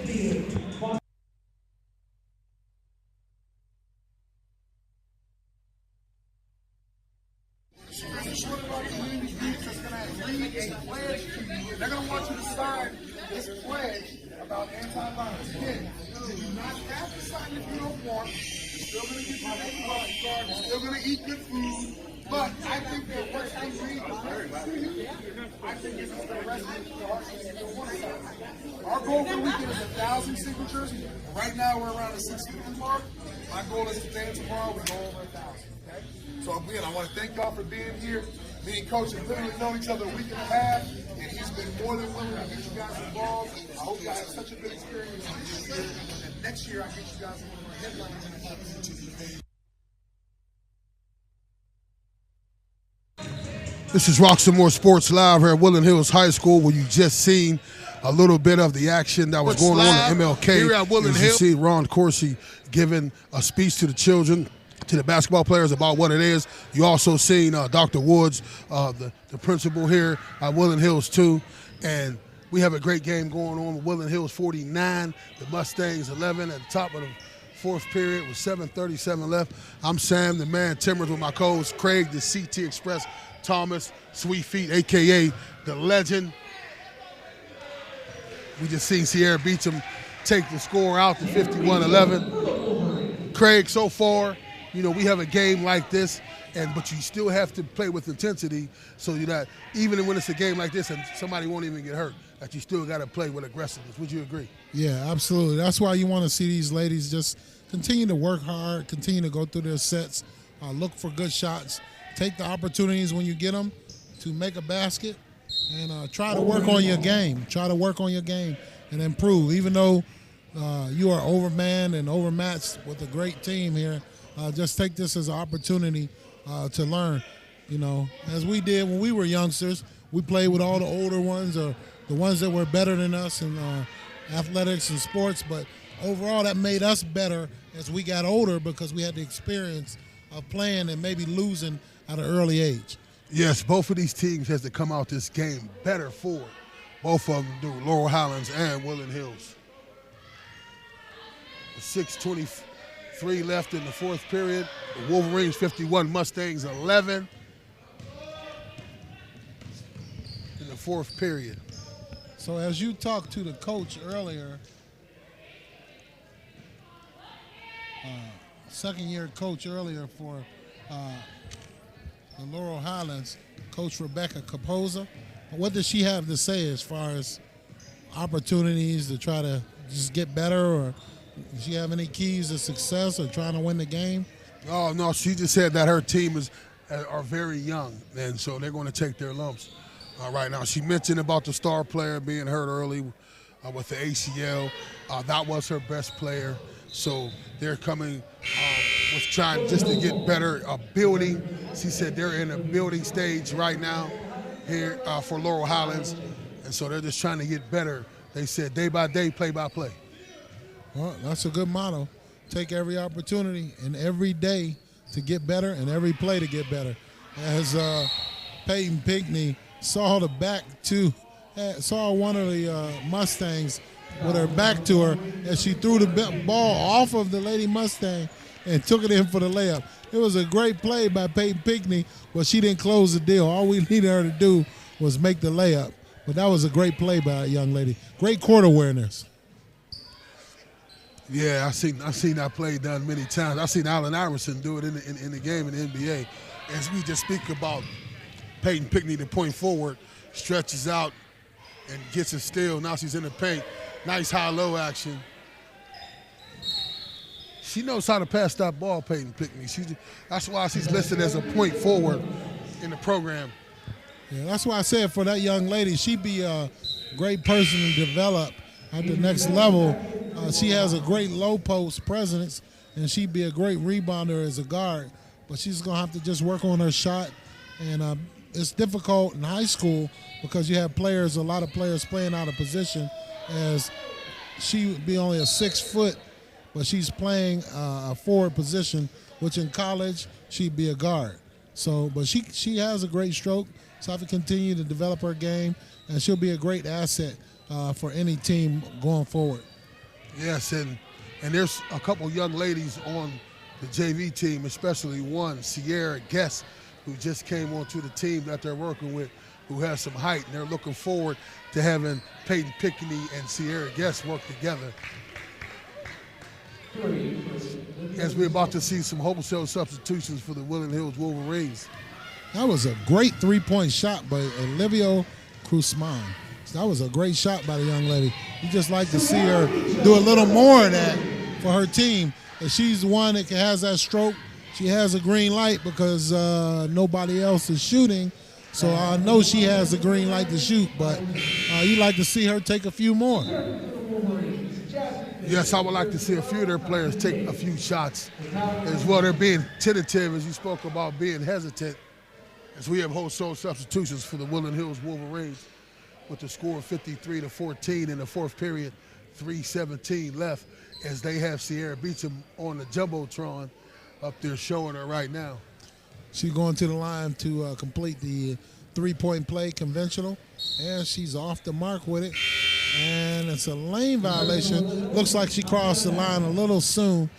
They're going to want you to sign this pledge about anti-violence. Again, you do not have to sign if you don't want. You're still going to get your anti-violence card. You're still going to eat good food. But I think that what they read, I think it's going to resonate with the hearts of the one side. Our goal for the weekend is 1,000 signatures. Right now, we're around the 650 mark. My goal is today and tomorrow we go over 1,000. Okay? So again, I want to thank y'all for being here. Me and Coach have literally known each other a week and a half, and he's been more than willing to get you guys involved. I hope you guys have such a good experience this year, and next year I get you guys one of my headliners. This is Roxamore Sports Live here at Woodland Hills High School, where you just seen a little bit of the action that was going on at MLK. Here at Woodland Hills, you see Ron Corsi giving a speech to the children, to the basketball players about what it is. You also seen Dr. Woods, the principal here at Woodland Hills too. And we have a great game going on with Woodland Hills 49, the Mustangs 11 at the top of the fourth period with 7:37 left. I'm Sam, the man Timbers, with my co-host Craig, the CT Express Thomas, Sweet Feet, a.k.a. the legend. We just seen Sierra Beecham take the score out to 51-11. Craig, so far, you know, we have a game like this, but you still have to play with intensity, so you're not, even when it's a game like this and somebody won't even get hurt, that you still got to play with aggressiveness. Would you agree? Yeah, absolutely. That's why you want to see these ladies just continue to work hard, continue to go through their sets, look for good shots, take the opportunities when you get them to make a basket, and try to work on your game. Try to work on your game and improve. Even though you are overmanned and overmatched with a great team here, just take this as an opportunity to learn. You know, as we did when we were youngsters, we played with all the older ones or the ones that were better than us in athletics and sports, but overall that made us better as we got older because we had the experience of playing and maybe losing at an early age. Yes, both of these teams has to come out this game better for it. Both of them do, Laurel Highlands and Woodland Hills. 6:23 left in the fourth period. The Wolverines 51, Mustangs 11 in the fourth period. So as you talked to the coach earlier, second-year coach earlier for the Laurel Highlands, Coach Rebecca Capoza, what does she have to say as far as opportunities to try to just get better, or does she have any keys to success or trying to win the game? Oh, no, she just said that her team are very young, and so they're going to take their lumps right now. She mentioned about the star player being hurt early with the ACL. That was her best player, so they're coming with trying just to get better building. She said they're in a building stage right now here for Laurel Highlands, and so they're just trying to get better. They said day by day, play by play. Well, that's a good motto. Take every opportunity and every day to get better and every play to get better. As Peyton Pinckney saw one of the Mustangs with her back to her, and she threw the ball off of the Lady Mustang and took it in for the layup. It was a great play by Peyton Pinckney, but she didn't close the deal. All we needed her to do was make the layup. But that was a great play by a young lady. Great court awareness. Yeah, I've seen that play done many times. I've seen Allen Iverson do it in the game in the NBA. As we just speak about Peyton Pinckney, the point forward, stretches out and gets a steal. Now she's in the paint. Nice high-low action. She knows how to pass that ball, Peyton Pinckney. That's why she's listed as a point forward in the program. Yeah, that's why I said for that young lady, she'd be a great person to develop at the next level. She has a great low post presence, and she'd be a great rebounder as a guard. But she's going to have to just work on her shot. And it's difficult in high school because you have a lot of players playing out of position, as she would be only a 6 foot, but she's playing a forward position, which in college she'd be a guard. So, but she has a great stroke, so I have to continue to develop her game, and she'll be a great asset for any team going forward. Yes, and there's a couple young ladies on the JV team, especially one, Sierra Guest, who just came onto the team that they're working with, who has some height, and they're looking forward to having Peyton Pinckney and Sierra Guest work together. As we're about to see some wholesale substitutions for the Woodland Hills Wolverines. That was a great three-point shot by Olivia Cruzman. That was a great shot by the young lady. You just like to see her do a little more of that for her team. And she's the one that has that stroke. She has a green light because nobody else is shooting. So I know she has a green light to shoot, but you like to see her take a few more. Yes, I would like to see a few of their players take a few shots as well. They're being tentative, as you spoke about being hesitant, as we have wholesale substitutions for the Woodland Hills Wolverines with the score 53-14 in the fourth period, 3:17 left, as they have Sierra Beecham on the Jumbotron up there showing her right now. She's going to the line to complete the three-point play conventional, and she's off the mark with it. And it's a lane violation. Looks like she crossed the line a little soon,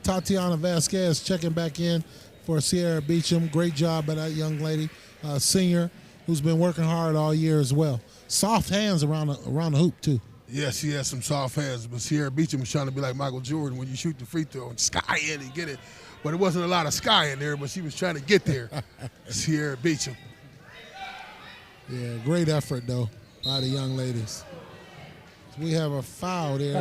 Tatiana Vasquez checking back in for Sierra Beecham. Great job by that young lady, senior, who's been working hard all year as well. Soft hands around the hoop, too. Yes, she has some soft hands, but Sierra Beecham was trying to be like Michael Jordan when you shoot the free throw and sky in and get it. But it wasn't a lot of sky in there, but she was trying to get there. Sierra Beecham. Yeah, great effort, though, by the young ladies. We have a foul there.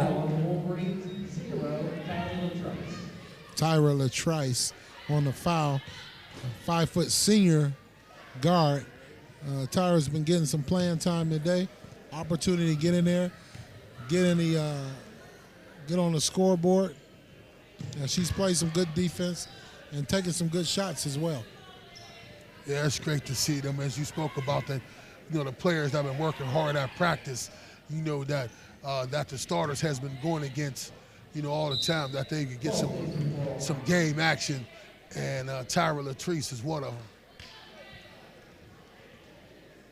Tyra Latrice on the foul. 5-foot senior guard. Tyra's been getting some playing time today. Opportunity to get in there, get on the scoreboard. And she's played some good defense and taking some good shots as well. Yeah, it's great to see them. As you spoke about that, the players that have been working hard at practice, that that the starters has been going against, all the time, that they could get some game action, and Tyra Latrice is one of them.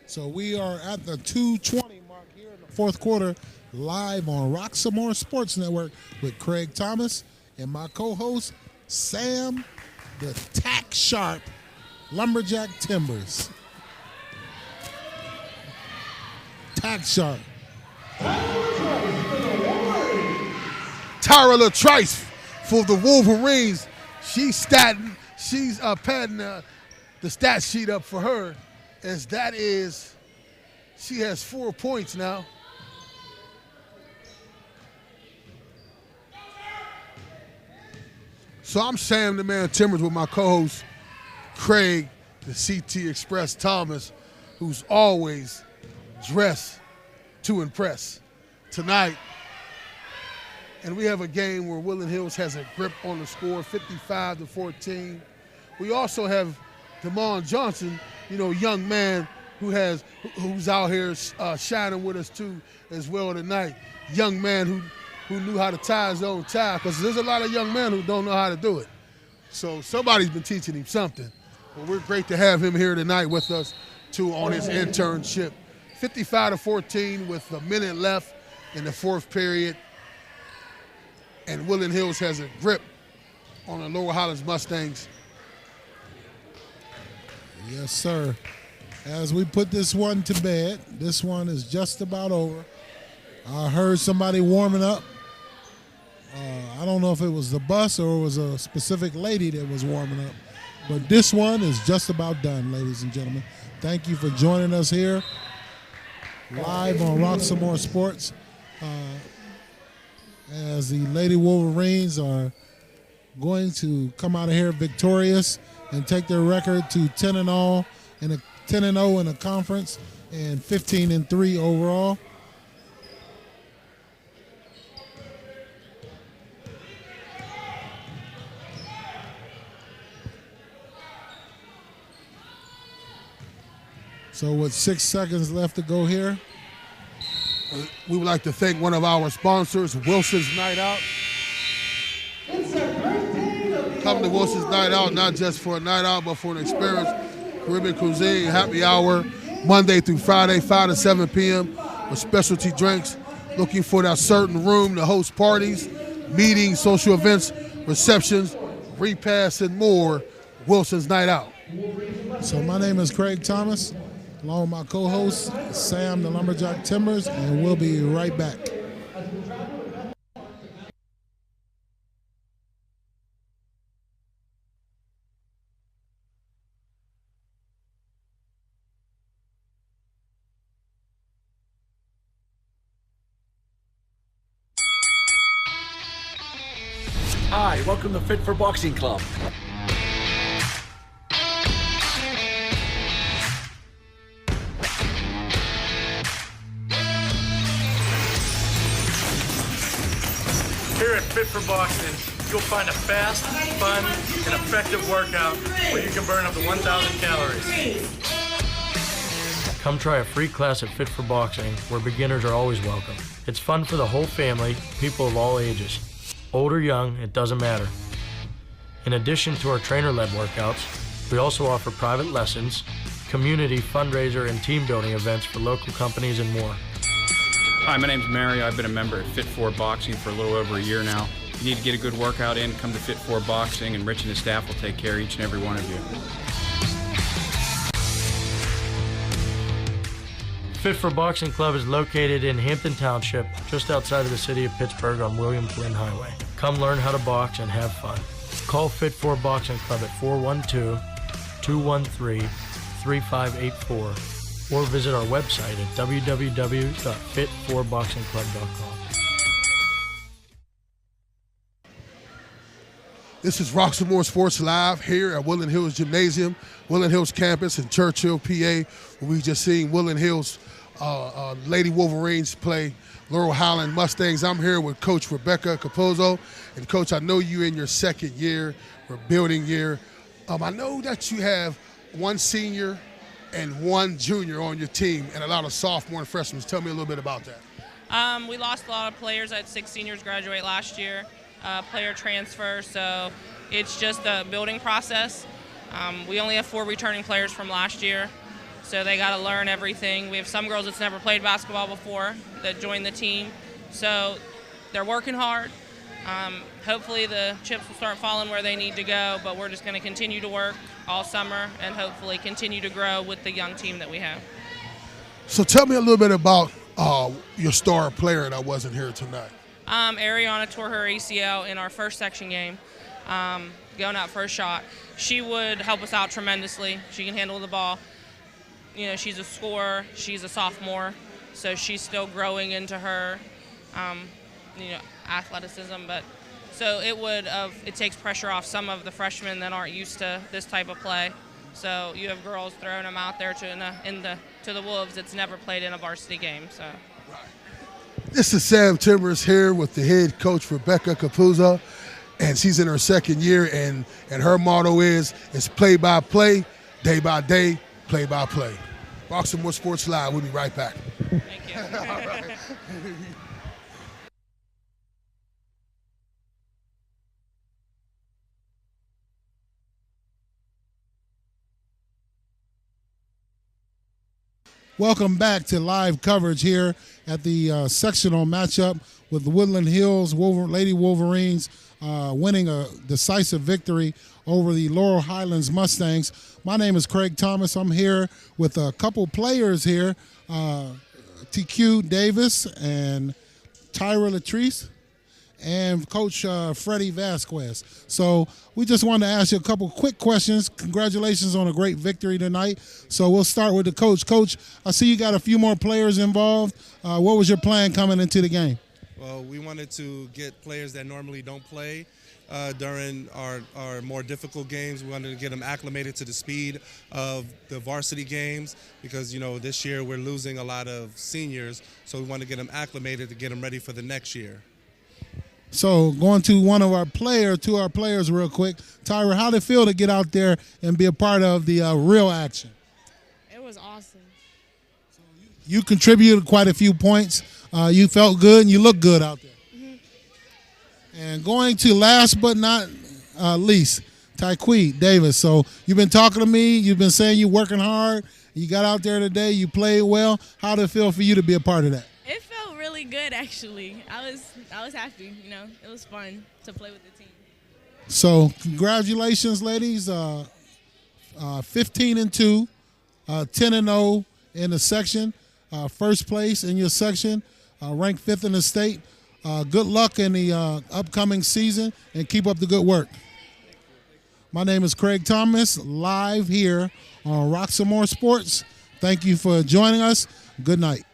So we are at the 2:20 mark here in the fourth quarter, live on Roxamore Sports Network with Craig Thomas and my co-host, Sam the Tack Sharp Lumberjack Timbers. Tack Sharp. Tyra Latrice for the Wolverines. She's padding the stat sheet up for her, as that is, she has 4 points now. So I'm Sam the Man Timbers with my co-host Craig the CT Express Thomas, who's always dressed to impress. Tonight, and we have a game where Woodland Hills has a grip on the score, 55-14. We also have Damon Johnson, young man who's out here shining with us too as well tonight. Young man who knew how to tie his own tie, because there's a lot of young men who don't know how to do it. So somebody's been teaching him something. Well, we're great to have him here tonight with us too on his internship. 55-14 with a minute left in the fourth period. And Woodland Hills has a grip on the Lower Highlands Mustangs. Yes, sir. As we put this one to bed, this one is just about over. I heard somebody warming up. I don't know if it was the bus or it was a specific lady that was warming up. But this one is just about done, ladies and gentlemen. Thank you for joining us here live on Roxamore Sports. As the Lady Wolverines are going to come out of here victorious and take their record to 10-0 in a conference and 15-3 overall. So with 6 seconds left to go here, we would like to thank one of our sponsors, Wilson's Night Out. Come to Wilson's Night Out, not just for a night out, but for an experience. Caribbean cuisine, happy hour, Monday through Friday, 5 to 7 p.m. with specialty drinks. Looking for that certain room to host parties, meetings, social events, receptions, repasts, and more. Wilson's Night Out. So my name is Craig Thomas, along with my co-host, Sam the Lumberjack Timbers, and we'll be right back. Hi, welcome to Fit for Boxing Club. Here at Fit for Boxing, you'll find a fast, fun, and effective workout where you can burn up to 1,000 calories. Come try a free class at Fit for Boxing, where beginners are always welcome. It's fun for the whole family, people of all ages. Old or young, it doesn't matter. In addition to our trainer-led workouts, we also offer private lessons, community fundraiser and team building events for local companies and more. Hi, my name's Mary. I've been a member at Fit for Boxing for a little over a year now. you need to get a good workout in, come to Fit for Boxing, and Rich and his staff will take care of each and every one of you. Fit for Boxing Club is located in Hampton Township, just outside of the city of Pittsburgh on William Flynn Highway. Come learn how to box and have fun. Call Fit for Boxing Club at 412-213-3584 or visit our website at www.fit4boxingclub.com. This is Roxamore Sports Live here at Woodland Hills Gymnasium, Woodland Hills campus in Churchill, PA, where we just seen Woodland Hills Lady Wolverines play Laurel Highlands Mustangs. I'm here with Coach Rebecca Capozzo. And Coach, I know you're in your second year, or building year. I know that you have one senior and one junior on your team and a lot of sophomore and freshmen. Tell me a little bit about that. We lost a lot of players. I had 6 seniors graduate last year, player transfer, so it's just a building process. We only have 4 returning players from last year, so they got to learn everything. We have some girls that's never played basketball before that joined the team, so they're working hard. Hopefully the chips will start falling where they need to go, but we're just going to continue to work all summer and hopefully continue to grow with the young team that we have. So tell me a little bit about your star player that wasn't here tonight. Ariana tore her ACL in our first section game, going out for a shot. She would help us out tremendously. She can handle the ball. You know, she's a scorer. She's a sophomore, so she's still growing into her, athleticism. But so it takes pressure off some of the freshmen that aren't used to this type of play. So you have girls throwing them out there to the wolves that's never played in a varsity game. So. This is Sam Timbers here with the head coach Rebecca Capuzzo, and she's in her second year, and her motto is play by play, day by day, play by play. Roxamore Sports Live. We'll be right back. Thank you. All right. Welcome back to live coverage here at the sectional matchup with the Woodland Hills Lady Wolverines winning a decisive victory over the Laurel Highlands Mustangs. My name is Craig Thomas. I'm here with a couple players here, TQ Davis and Tyra Latrice, and Coach Freddie Vasquez. So we just wanted to ask you a couple quick questions. Congratulations on a great victory tonight. So we'll start with the coach. Coach, I see you got a few more players involved. What was your plan coming into the game? Well, we wanted to get players that normally don't play during our more difficult games. We wanted to get them acclimated to the speed of the varsity games because, you know, this year we're losing a lot of seniors, so we want to get them acclimated to get them ready for the next year. So going to our players real quick. Tyra, how did it feel to get out there and be a part of the real action? It was awesome. So you contributed quite a few points. You felt good and you looked good out there. Mm-hmm. And going to last but not least, Tyquee Davis. So you've been talking to me. You've been saying you're working hard. You got out there today. You played well. How did it feel for you to be a part of that? It felt really good, actually. I was happy. You know, it was fun to play with the team. So congratulations, ladies. 15-2, 10-0 in the section. First place in your section, ranked 5th in the state. Good luck in the upcoming season, and keep up the good work. My name is Craig Thomas, live here on Roxamore Sports. Thank you for joining us. Good night.